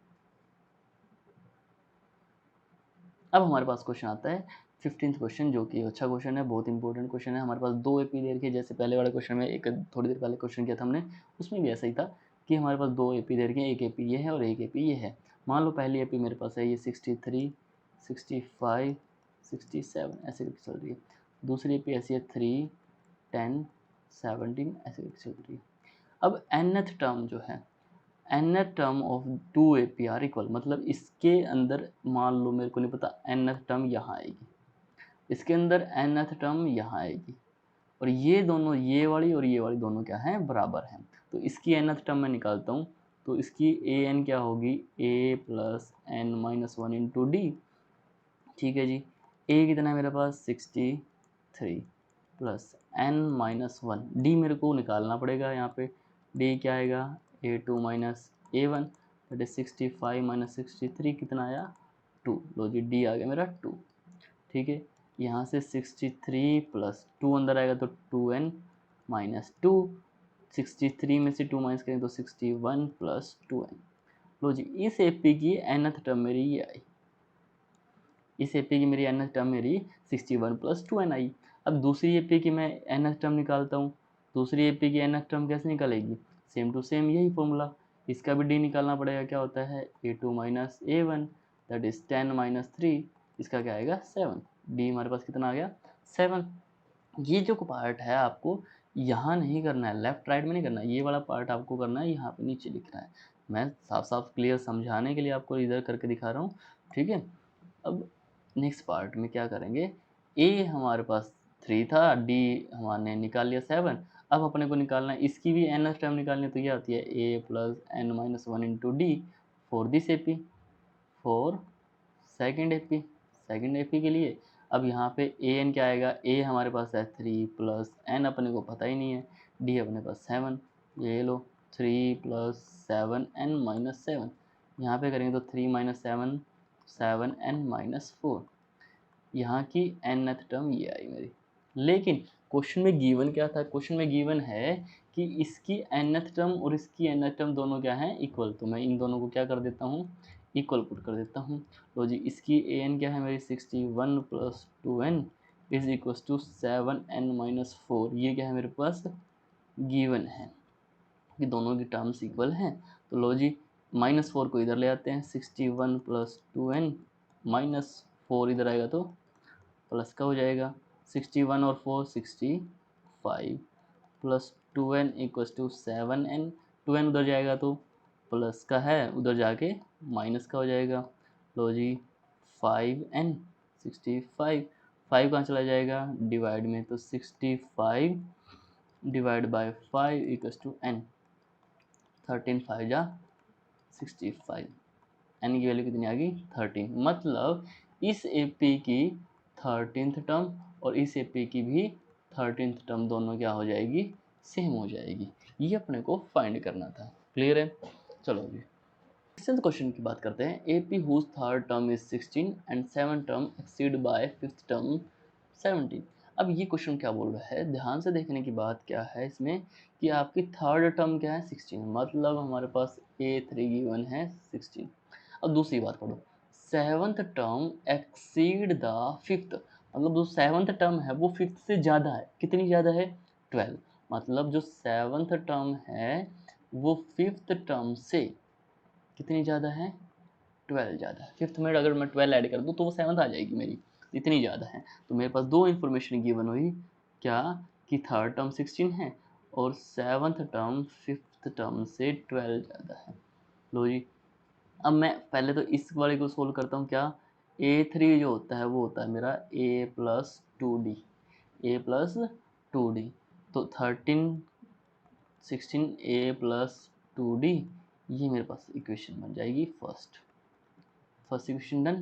अब हमारे पास क्वेश्चन आता है 15th क्वेश्चन, जो कि अच्छा क्वेश्चन है, बहुत इंपॉर्टेंट क्वेश्चन है। हमारे पास 2 एपी दे रखी है, जैसे पहले वाले क्वेश्चन में एक थोड़ी देर पहले क्वेश्चन किया था हमने, उसमें भी ऐसा ही था कि हमारे पास 2 एपी दे रखी है, एक एपी ये है और एक एपी ये है। मान लो पहली एपी मेरे पास है ये 63, 65, 67 ऐसे करके चल रही है, दूसरी एपी ऐसी है 3, 10, 17 ऐसे करके चल रही है। अब nth टर्म जो है, nth term of 2 APR equal, मतलब इसके अंदर मान लो मेरे को नहीं पता nth टर्म यहाँ आएगी, इसके अंदर nth टर्म यहाँ आएगी, और ये दोनों ये वाली और ये वाली दोनों क्या हैं बराबर हैं, तो इसकी nth टर्म मैं निकालता हूँ, तो इसकी an क्या होगी a plus n minus 1 into D. ठीक है जी, a कितना है मेरे पास 63 प्लस एन माइनस 1, डी मेरे को निकालना पड़ेगा यहाँ पे, डी क्या आएगा A2 minus A1, that is 65 minus 63 कितना आया 2। लो जी डी आ गया मेरा 2। ठीक है, यहाँ से 63 प्लस 2 अंदर आएगा तो 2n माइनस 2, 63 में से 2 माइनस करें तो 61 प्लस 2n। लो जी इस एपी की nth टर्म मेरी ये आई, इस एपी की मेरी nth टर्म मेरी 61 प्लस 2n आई। अब दूसरी एपी की मैं nth टर्म निकालता हूँ, दूसरी एपी की nth टर्म कैसे निकालेगी, सेम टू सेम यही फॉर्मूला, इसका भी डी निकालना पड़ेगा, क्या होता है A2 minus A1 that is 10 minus 3, इसका क्या आएगा 7, डी हमारे पास कितना आ गया 7। ये जो पार्ट है आपको यहाँ नहीं करना है, लेफ्ट राइट में नहीं करना है, ये वाला पार्ट आपको करना है यहाँ पे नीचे लिखना है। मैं साफ साफ क्लियर समझाने के लिए आपको इधर करके दिखा रहा हूँ, ठीक है। अब नेक्स्ट पार्ट में क्या करेंगे, ए हमारे पास 3 था, डी हमारे निकाल लिया 7। अब अपने को निकालना है इसकी भी एन टर्म निकालनी है, तो ये आती है a plus n minus 1 into d for this a p, for second a p के लिए। अब यहाँ पे ए एन क्या आएगा, ए हमारे पास है 3 प्लस एन अपने को पता ही नहीं है, डी अपने पास 7, ये लो 3 प्लस 7 एन माइनस 7, यहाँ पे करेंगे तो 3 माइनस 7 7 एन माइनस 4, यहाँ की nth टर्म ये आई मेरी। लेकिन क्वेश्चन में गिवन क्या था, क्वेश्चन में गिवन है कि इसकी nth टर्म और इसकी nth टर्म दोनों क्या हैं इक्वल, तो मैं इन दोनों को क्या कर देता हूँ इक्वल पुट कर देता हूँ। लो जी, इसकी an क्या है मेरी 61 plus 2n is equal to 7n minus 4, ये क्या है मेरे पास गिवन है कि दोनों की टर्म्स इक्वल हैं। तो लो जी, माइनस 4 को इधर ले आते हैं, 61 प्लस 2n माइनस 4 इधर आएगा तो प्लस का हो जाएगा, 61 और 4 65 plus 2n equals to 7n, 2n उधर जाएगा तो प्लस का है, उधर जाके माइनस का हो जाएगा। लो जी 5n 65, 5 कहाँ चला जाएगा डिवाइड में, तो 65 divide by 5 equals to n, 13 5 जा 65, n की वैल्यू कितनी आ गई 13, मतलब इस एपी की 13th टर्म और इस एपी की भी 13th टर्म दोनों क्या हो जाएगी सेम हो जाएगी। ये अपने को फाइंड करना था, क्लियर है। चलो जी सिक्स्थ क्वेश्चन की बात करते हैं। AP whose third term is 16 and 7 term exceed by fifth term 17। अब ये क्वेश्चन क्या बोल रहा है, ध्यान से देखने की बात क्या है इसमें कि आपकी थर्ड टर्म क्या है 16, मतलब हमारे पास A3 गिवन है 16। अब दूसरी बात पढ़ो, seventh term exceed the fifth, मतलब जो सेवन्थ टर्म है वो फिफ्थ से ज़्यादा है, कितनी ज़्यादा है 12, मतलब जो सेवन्थ टर्म है वो फिफ्थ टर्म से कितनी ज़्यादा है 12 ज़्यादा है। फिफ्थ में अगर मैं 12 ऐड कर दूँ तो वो सेवन्थ आ जाएगी मेरी, इतनी ज़्यादा है। तो मेरे पास दो इन्फॉर्मेशन गिवन हुई, क्या कि थर्ड टर्म 16 है और सेवन्थ टर्म फिफ्थ टर्म से 12 ज़्यादा है। लो जी, अब मैं पहले तो इस वाले को सोल्व करता हूँ, क्या A3 जो होता है वो होता है मेरा A plus 2D, A plus 2D, तो 13 16 A प्लस 2D, ये मेरे पास इक्वेशन बन जाएगी फर्स्ट इक्वेशन डन।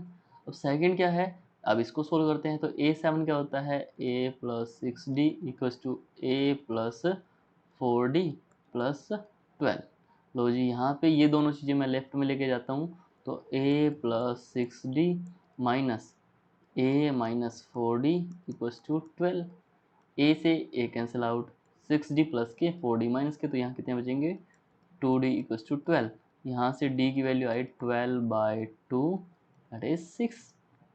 अब सेकंड क्या है, अब इसको सोल्व करते हैं, तो A7 क्या होता है A plus 6D equals to A plus 4D plus 12। लो जी, यहाँ पे ये दोनों चीज़ें मैं लेफ्ट में लेके जाता हूँ, तो A plus 6D minus A minus 4D equals to 12, A से A cancel out, 6D plus के 4D माइनस के, तो यहाँ कितने बचेंगे 2D इक्वल्स टू 12, यहाँ से D की value I 12/2 that is 6,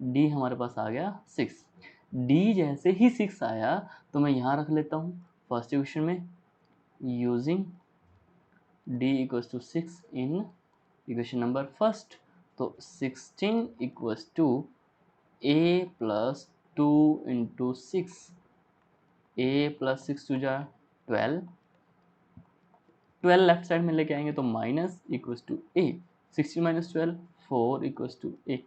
D हमारे पास आ गया 6। D जैसे ही 6 आया तो मैं यहाँ रख लेता हूँ फर्स्ट इक्वेशन में, using D equals to 6 in equation number first, तो 16 equals to A plus 2 into 6, A plus 6 two जा 12, 12 लेफ्ट साइड में लेके आएंगे तो minus equals to A, 16 minus 12 4 equals to A।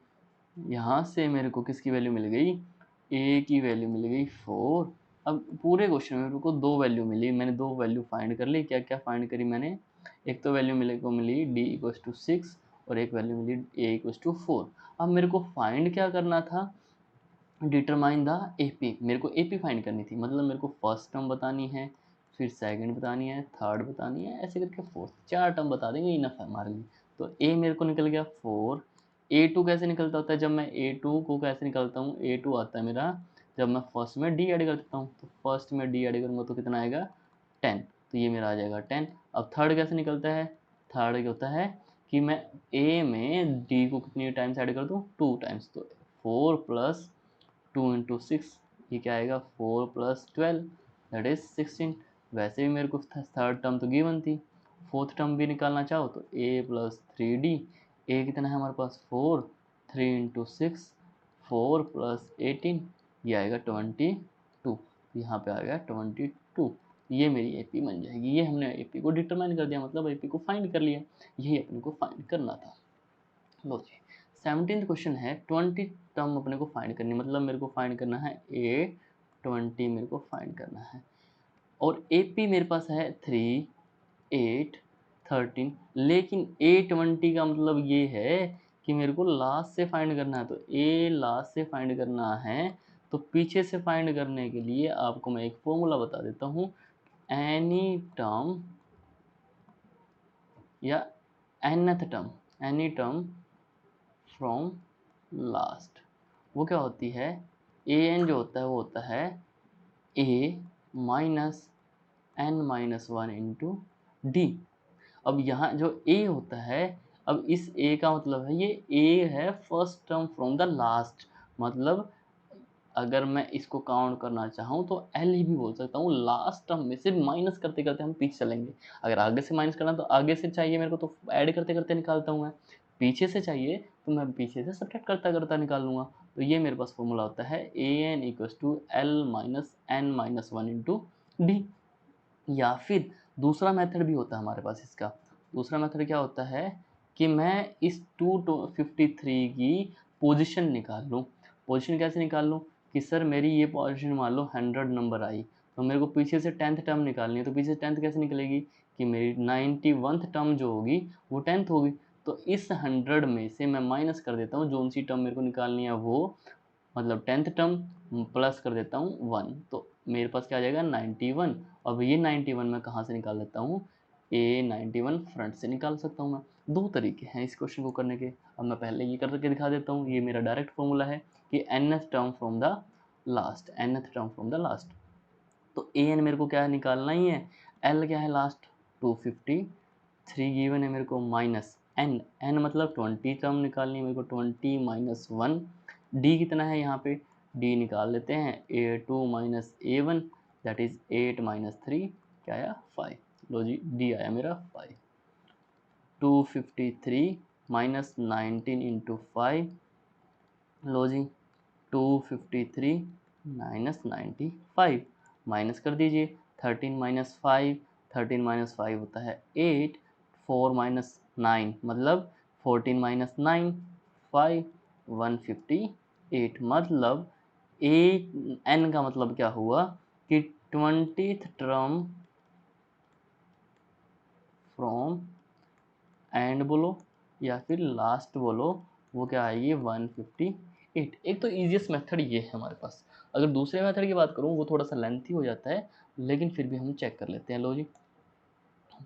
यहाँ से मेरे को किसकी वैल्यू मिल गई, A की वैल्यू मिल गई 4। अब पूरे क्वेश्चन में मेरे को दो वैल्यू मिली, मैंने दो वैल्यू फाइंड कर ली। क्या क्या फाइंड करी मैंने, एक तो वैल्यू मिले को मिली D इक्वल्स टू 6 और एक वैल्यू मिली A इक्वल्स टू 4। अब मेरे को फाइंड क्या करना था, डिटरमाइन द AP, मेरे को AP फाइंड करनी थी, मतलब मेरे को फर्स्ट टर्म बतानी है, फिर सेकंड बतानी है, थर्ड बतानी है, ऐसे करके फोर्थ, 4 टर्म बता देंगे इनफ है हमारे लिए। तो A मेरे को निकल गया 4, A2 कैसे निकलता होता है, जब मैं A2 को कैसे निकालता हूँ, A2 आता है मेरा जब मैं फर्स्ट में D ऐड कर देता हूँ, तो फर्स्ट में D ऐड करूँगा तो कितना आएगा 10, तो ये मेरा आ जाएगा 10। अब थर्ड कैसे निकलता है, थर्ड क्या होता है कि मैं A में D को कितनी टाइम्स ऐड कर दूँ 2 टाइम्स, तो 4 प्लस 2 इंटू 6, ये क्या आएगा 4 प्लस 12 दैट इज 16। वैसे भी मेरे को थर्ड टर्म तो गिवन थी, फोर्थ टर्म भी निकालना चाहो तो ए प्लस 3d, ए कितना है हमारे पास 4, 3 इंटू 6, 4 प्लस 18, ये आएगा 22, यहाँ पे आ गया 22, ये मेरी एपी बन जाएगी। ये हमने एपी को डिटरमाइन कर दिया, मतलब एपी को फाइंड कर लिया, यही अपने को फाइंड करना था। लो जी 17th क्वेश्चन है 20 टर्म अपने को फाइंड करनी, मतलब मेरे को फाइंड करना है A20 मेरे को फाइंड करना है, और AP मेरे पास है 3, 8, 13, लेकिन A20 का मतलब ये है कि मेरे को लास्ट से फाइंड करना है, तो A लास्ट से फाइंड करना है, तो पीछे से फाइंड करने के लिए आपको मैं एक फॉर्मूला बता देता हूँ, एनी टर्म या nth term, any term from last, वो क्या होती है, ए एन जो होता है वो होता है a minus n minus one into D. अब यहाँ जो ए होता है, अब इस ए का मतलब है, ये ए है first term from the last, मतलब अगर मैं इसको काउंट करना चाहूँ तो एल ही भी बोल सकता हूँ, लास्ट टर्म में से माइनस करते करते हम पीछे चलेंगे, अगर आगे से माइनस करना तो आगे से चाहिए मेरे को, तो ऐड करते करते निकालता हूँ मैं, पीछे से चाहिए तो मैं पीछे से सब्ट्रैक्ट करता करता निकाल लूँगा। तो ये मेरे पास फॉर्मूला होता है a n equals to l minus n minus one into d. या फिर दूसरा मेथड भी होता है हमारे पास इसका, दूसरा मेथड क्या होता है कि मैं इस 253 की पोजीशन निकाल लूँ। पोजीशन कैसे निकाल लूँ कि सर मेरी ये पोजीशन मान लो 100 नंबर आई, तो मेरे को पीछे से 10th टर्म निकालनी है, तो पीछे से 10th कैसे निकलेगी कि मेरी 91th टर्म जो होगी वो 10th होगी, तो इस 100 में से मैं माइनस कर देता हूँ जो सी टर्म मेरे को निकालनी है वो, मतलब 10th टर्म प्लस कर देता हूँ 1, तो मेरे पास क्या आ जाएगा 91। अब ये 91 मैं कहाँ से निकाल लेता हूँ, A91 फ्रंट से निकाल सकता हूँ मैं। दो तरीके हैं इस क्वेश्चन को करने के, अब मैं पहले ये करके दिखा देता हूँ, ये मेरा डायरेक्ट फॉर्मूला है कि nth term from the last, nth term from the last, तो an मेरे को क्या है निकालना ही है, l क्या है लास्ट 253 गिवन है मेरे को, माइनस n मतलब 20 टर्म निकालनी है मेरे को, 20 माइनस 1, d कितना है यहाँ पे, d निकाल लेते हैं, a2 minus a1 that is 8 minus 3 क्या आया 5, लो जी d आया मेरा 5, 253 माइनस 19 इंटू 5, लो जी 253 माइनस 95, माइनस कर दीजिए 13 माइनस 5, 13 माइनस 5 होता है 8, 4 माइनस 9 मतलब 14 माइनस 9 5, 158, मतलब ए एन का मतलब क्या हुआ कि 20th टर्म फ्रॉम एंड बोलो या फिर लास्ट बोलो, वो क्या आएगी 158। एक तो ईजिएस्ट मेथड ये है हमारे पास, अगर दूसरे मेथड की बात करूँ वो थोड़ा सा लेंथी हो जाता है, लेकिन फिर भी हम चेक कर लेते हैं। लो जी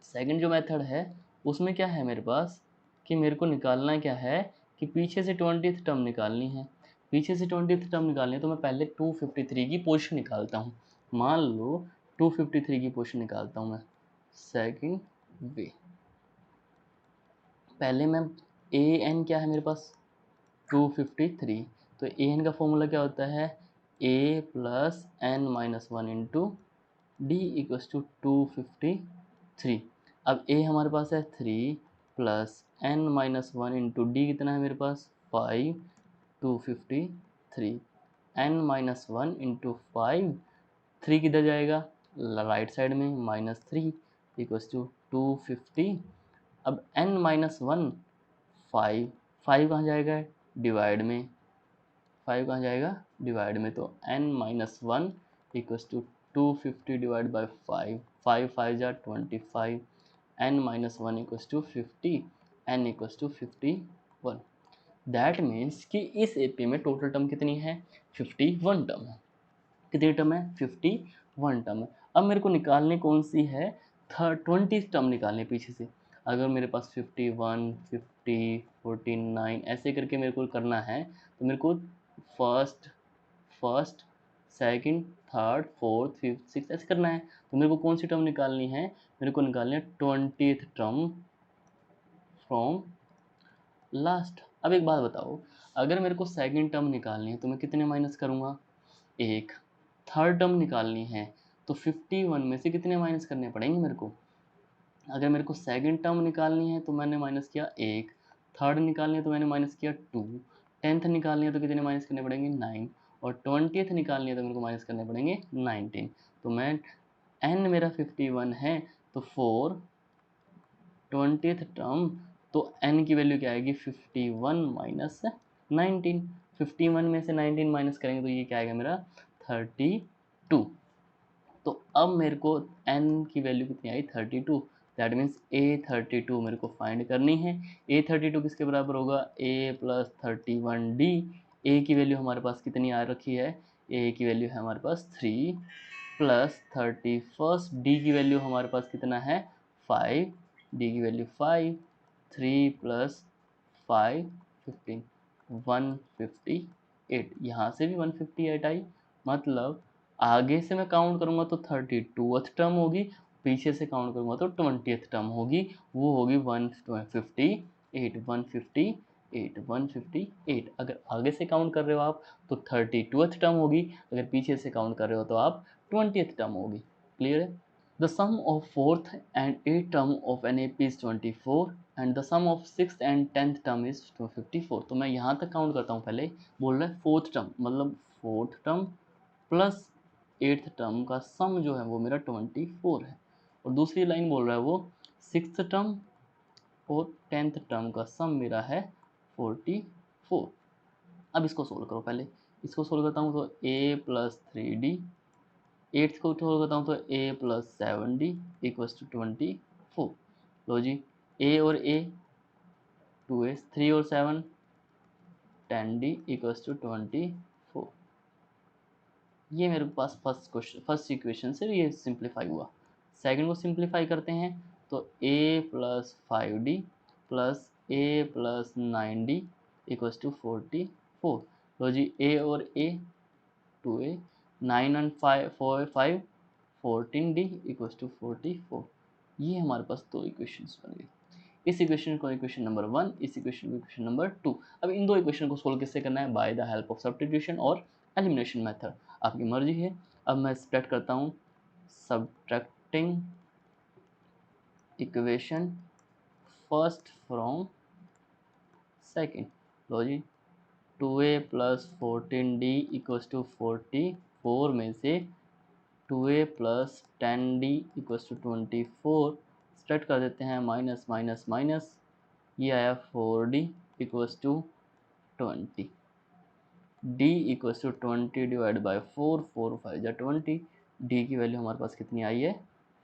सेकंड जो मेथड है उसमें क्या है मेरे पास कि मेरे को निकालना क्या है कि पीछे से 20th टर्म निकालनी है, पीछे से 20th टर्म निकालनी है, तो मैं पहले 253 की पोजीशन निकालता हूँ, मान लो 253 की पोजीशन निकालता हूँ मैं सेकंड वे। पहले मैं ए एन क्या है मेरे पास 253, तो ए एन का फॉर्मूला क्या होता है a plus n minus one into D equals to 253। अब ए हमारे पास है 3 plus n minus one into d कितना है मेरे पास 5, 253 एन माइनस वन इंटू 5, 3 किधर जाएगा राइट साइड में माइनस 3 इक्वल्स टू 250। अब n माइनस वन 5, 5 कहाँ जाएगा डिवाइड में, 5 कहाँ जाएगा डिवाइड में, तो n minus one equals to 250 divide by 5, 5 5 जा 25, n minus one equals to 50, n equals to 51। That means कि इस एपी में टोटल टर्म कितनी है 51 टर्म है, कितनी टर्म है 51 टर्म है। अब मेरे को निकालने कौन सी है 20 टर्म निकालने पीछे से, अगर मेरे पास 51, 50, 49 ऐसे करके मेरे को करना है, तो मेरे को first second third fourth fifth six ऐसे करना है, तो मेरे को कौन सी टर्म निकालनी है, मेरे को निकालनी है 20th टर्म फ्रॉम लास्ट। अब एक बात बताओ, अगर मेरे को सेकंड टर्म निकालनी है तो मैं कितने माइनस करूँगा एक, थर्ड टर्म निकालनी है तो 51 में से कितने माइनस करने पड़ेंगे मेरे को अगर मेरे को सेकंड टर्म निकालनी है तो मैंने माइनस किया 1, थर्ड निकालनी है तो मैंने माइनस किया 2, 10th निकालनी है तो कितने माइनस करने पड़ेंगे 9, और 20th निकालनी है तो मेरे को माइनस करने पड़ेंगे 19। तो मैं n मेरा 51 है, तो फॉर 20th टर्म तो n की वैल्यू क्या आएगी 51 माइनस 19। 51 में से 19 माइनस करेंगे तो ये क्या आएगा मेरा 32। तो अब मेरे को n की वैल्यू कितनी आई 32। दैट मीन्स a32 मेरे को फाइंड करनी है। a32 किसके बराबर होगा a प्लस 31d। a की वैल्यू हमारे पास कितनी आ रखी है, a की वैल्यू है हमारे पास 3 प्लस 31, d की वैल्यू हमारे पास कितना है 5, d की वैल्यू 5, 3 प्लस 5 15 158। यहाँ से भी 158 आई, मतलब आगे से मैं काउंट करूँगा तो 32th टर्म होगी, पीछे से काउंट करूँगा तो 20th टर्म होगी, वो होगी 158 158। अगर आगे से काउंट कर रहे हो आप तो 32th टर्म होगी, अगर पीछे से काउंट कर रहे हो तो आप 20th टर्म होगी। क्लियर है? The sum of 4th and 8th term of an AP is 24 and the sum of 6th and 10th term is 254। तो मैं यहाँ तक काउंट करता हूँ। पहले बोल रहा है 4th टर्म, मतलब 4th term plus 8th term का सम जो है वो मेरा 24 है, और दूसरी लाइन बोल रहा है वो 6th टर्म और 10th टर्म का सम मेरा है 44। अब इसको सोल्व करो। पहले इसको सोल्व करता हूँ तो a प्लस 3d, 8th को सोल्व करता हूँ तो a plus 7d equals to 24। लो जी, a और a 2a, 3 और 7 10d इक्वल्स टू 24। ये मेरे पास फर्स्ट इक्वेशन से ये सिंप्लीफाई हुआ। सेकंड को सिंप्लीफाई करते हैं तो a plus 5d plus a plus 9d equals to 44। लो जी, a और a 2a, 9 and 5 14d equals to 44। ये हमारे पास दो इक्वेशंस बन गई। इस इक्वेशन को इक्वेशन नंबर 1, इस इक्वेशन को इक्वेशन नंबर 2। अब इन दो इक्वेशन को सोल्व किससे करना है, by the help of substitution और एलिमिनेशन मेथड, आपकी मर्जी है। अब मैं स्प्लिट करता हूँ, subtracting equation first from second. लो जी, 2a plus 14d equals to 44 में से 2a plus 10d equals to 24 split कर देते हैं, माइनस माइनस माइनस, ये आया 4d equals to 20। d equals to 20 divide by 4, 4 5 जा 20। d की वैल्यू हमारे पास कितनी आई है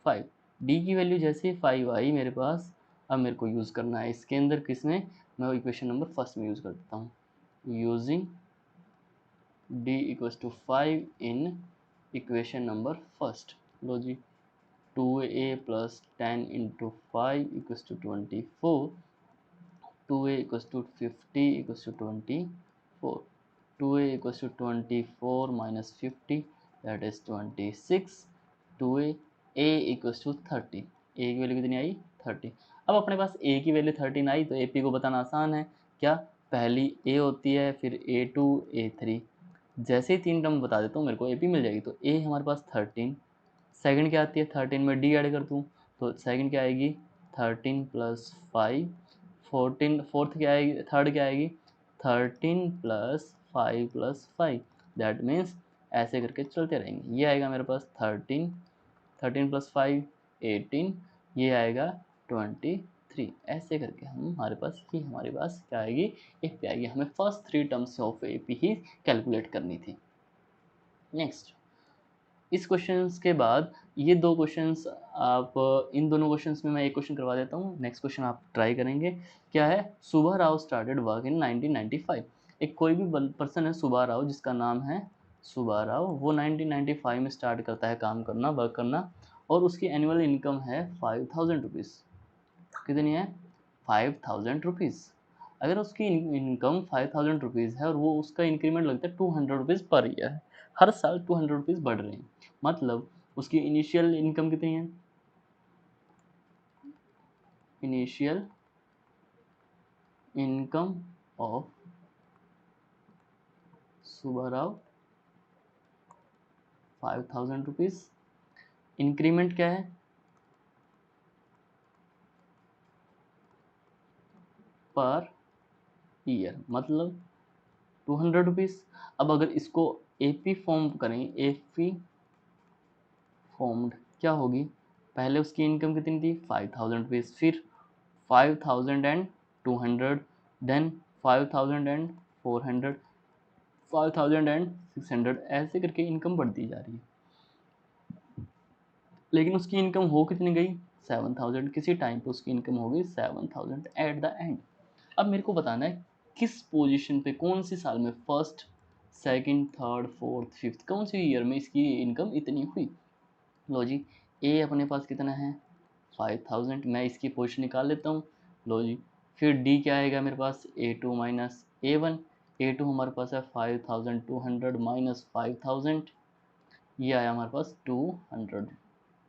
5। d की वैल्यू जैसे ही 5 आई मेरे पास, अब मेरे को यूज़ करना है इसके अंदर, किसमें, मैं इक्वेशन नंबर फर्स्ट में यूज़ कर देता हूँ, using d equals to 5 in equation number first. लो जी, 2a plus 10 into 5 equals to 24, 2a equals to 50 equals to 24, 2a equals to 24 minus 50 that is 26, 2a a equals to 30। a की value कितनी आई 30। अब अपने पास a की value 13 आई तो ap को बताना आसान है। क्या, पहली a होती है, फिर a2 a3, जैसे ही तीन टर्म बता देता हूँ मेरे को ap मिल जाएगी। तो a हमारे पास 13, सेकंड क्या आती है 13 में d ऐड कर दूँ तो सेकंड क्या आएगी 13 प्लस 5, 14, फोर्थ क्या आएगी, थर्ड क्या आएगी 13 प्लस 5 प्लस 5, दैट मीन्स ऐसे करके चलते रहेंगे। ये आएगा मेरे पास 13, 13 प्लस 5 18, ये आएगा 23। ऐसे करके हम हमारे पास क्या आएगी, एक पे आएगी। हमें first three terms of AP he calculate करनी थी। नेक्स्ट, इस क्वेश्चंस के बाद ये दो क्वेश्चंस, आप इन दोनों क्वेश्चंस में मैं एक क्वेश्चन करवा देता हूँ, नेक्स्ट क्वेश्चन आप ट्राई करेंगे। क्या है, सुबह राव स्टार्टेड वर्क इन 1995। एक कोई भी पर्सन है सुबह राव, जिसका नाम है सुबह राव, वो 1995 में स्टार्ट करता है काम करना, वर्क करना, और उसकी एनुअल इनकम है 5000 रुपीज़। कितनी है 5000 रुपीज़। अगर उसकी इनकम 5000 रुपीज़ है और वो उसका इंक्रीमेंट लगता है 200 रुपीज़ पर ईयर, हर साल 200 रुपीज़ बढ़ रहे हैं, मतलब उसकी इनिशियल इनकम कितनी है, initial income of Subbarao 5000 rupees. Increment क्या है पर ईयर, मतलब 200 रुपीज़। अब अगर इसको एपी फॉर्म करें, एपी फॉर्म्ड क्या होगी, पहले उसकी इनकम कितनी थी 5000 रुपीज़, फिर 5200, देन 5400, 5600, ऐसे करके इनकम बढ़ती जा रही है। लेकिन उसकी इनकम हो कितनी गई 7000, किसी टाइम पे उसकी इनकम हो गई 7000 एट द एंड। अब मेरे को बताना है किस पोजीशन पे, कौन सी साल में, first, second, third, fourth, fifth, कौन सी ईयर में इसकी इनकम इतनी हुई। लो जी, ए अपने पास कितना है 5000, मैं इसकी पोजीशन निकाल लेता हूँ। लो जी, फिर डी क्या आएगा मेरे पास, A2 माइनस A1। A2 हमारे पास है 5200 माइनस 5000, ये आया हमारे पास 200।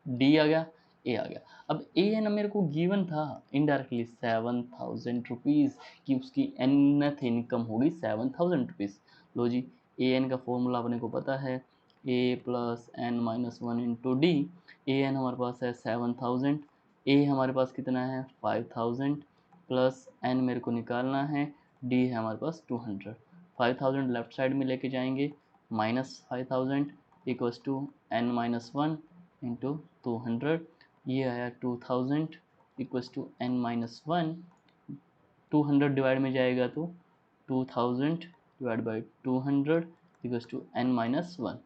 डी आ गया, ए आ गया। अब ए एन मेरे को गिवन था इनडायरेक्टली 7000 रुपीज़ की उसकी एनथ इनकम होगी 7000 रुपीज़। लो जी, ए एन का फॉर्मूला अपने को पता है, a plus n minus one into d. A n हमारे पास है 7000, ए हमारे पास कितना है 5000, प्लस एन मेरे को निकालना है, डी है हमारे पास 200। 5000 लेफ्ट साइड में लेके जाएंगे, minus 5000 equals to n minus one into 200, ये आया 2000 equals to n minus one. 200 divide में जाएगा तो 2000 divide by 200 equals to n minus one,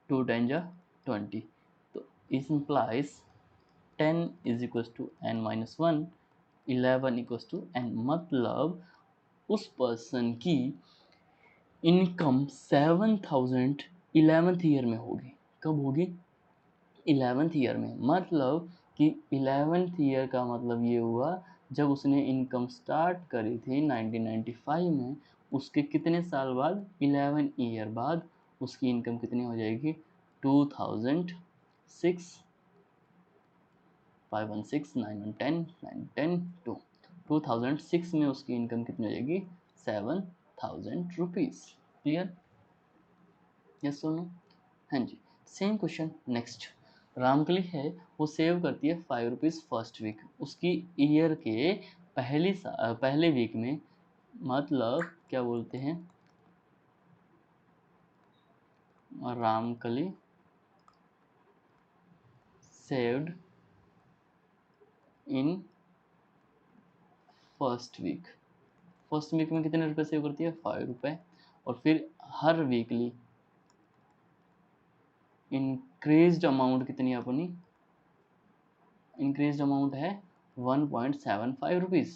2 10 जा 20, तो इस implies 10 is equals to n minus one, 11 equals to n, मतलब उस पर्सन की इनकम 7000 11th ईयर में होगी। कब होगी 11th ईयर में, मतलब कि 11th ईयर का मतलब ये हुआ जब उसने इनकम स्टार्ट करी थी 1995 में, उसके कितने साल बाद 11 ईयर बाद उसकी इनकम कितनी हो जाएगी 2006, 516 910 910 2, 2006 में उसकी इनकम कितनी हो जाएगी 7000 रुपीज़। क्लियर, यस सुनो, हाँ जी। सेम क्वेश्चन नेक्स्ट, रामकली है, वो सेव करती है 5 रुपीज़ फर्स्ट वीक, उसकी ईयर के पहले वीक में, मतलब क्या बोलते हैं, Ramkali saved in first week, first week में कितने रुपए सेव करती है 5 रुपए, और फिर हर वीकली इंक्रीज्ड अमाउंट कितनी है अपनी, इंक्रीज अमाउंट है 1.75 रुपीज़।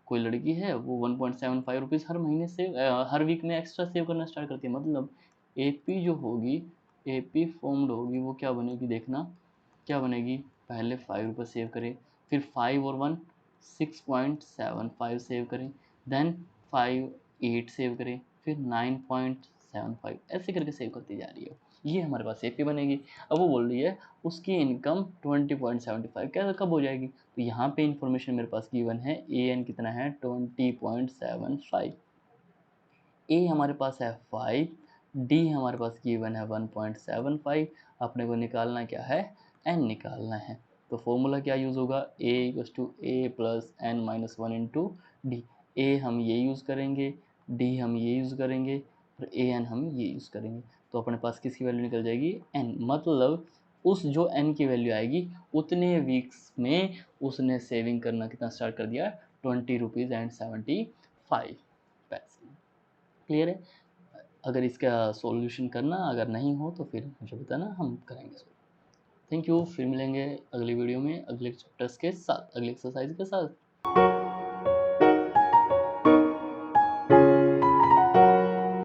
कोई लड़की है वो 1.75 रुपीज़ हर महीने से हर वीक में एक्स्ट्रा सेव करना स्टार्ट करती है, मतलब एपी जो होगी, एपी फॉर्म्ड होगी, वो क्या बनेगी देखना, क्या बनेगी, पहले 5 रुपये सेव करें, फिर 5 और 1 6.75 सेव करें, देन 5 8 सेव करें, फिर 9.75, ऐसे करके सेव करती जा रही है। ये हमारे पास एपी बनेगी। अब वो बोल रही है उसकी इनकम 20.75 क्या कब हो जाएगी, तो यहाँ पे इंफॉर्मेशन मेरे पास गिवन है, ए एन कितना है 20.75, ए हमारे पास है 5, डी हमारे पास गिवन है 1.75, अपने को निकालना क्या है, एन निकालना है। तो फॉर्मूला क्या यूज़ होगा, a equals to a plus n minus one into d. A हम ये यूज़ करेंगे, डी हम ये यूज़ करेंगे, और ए एन हम ये यूज़ करेंगे, तो अपने पास किसकी वैल्यू निकल जाएगी एन, मतलब उस जो एन की वैल्यू आएगी उतने वीक्स में उसने सेविंग करना कितना स्टार्ट कर दिया 20 रुपीज़ एंड 75 पैसे। क्लियर है, अगर इसका सॉल्यूशन करना, अगर नहीं हो तो फिर मुझे बताना, हम करेंगे सॉल्व। थैंक यू, फिर मिलेंगे अगली वीडियो में अगले चैप्टर्स के साथ, अगले एक्सरसाइज के साथ।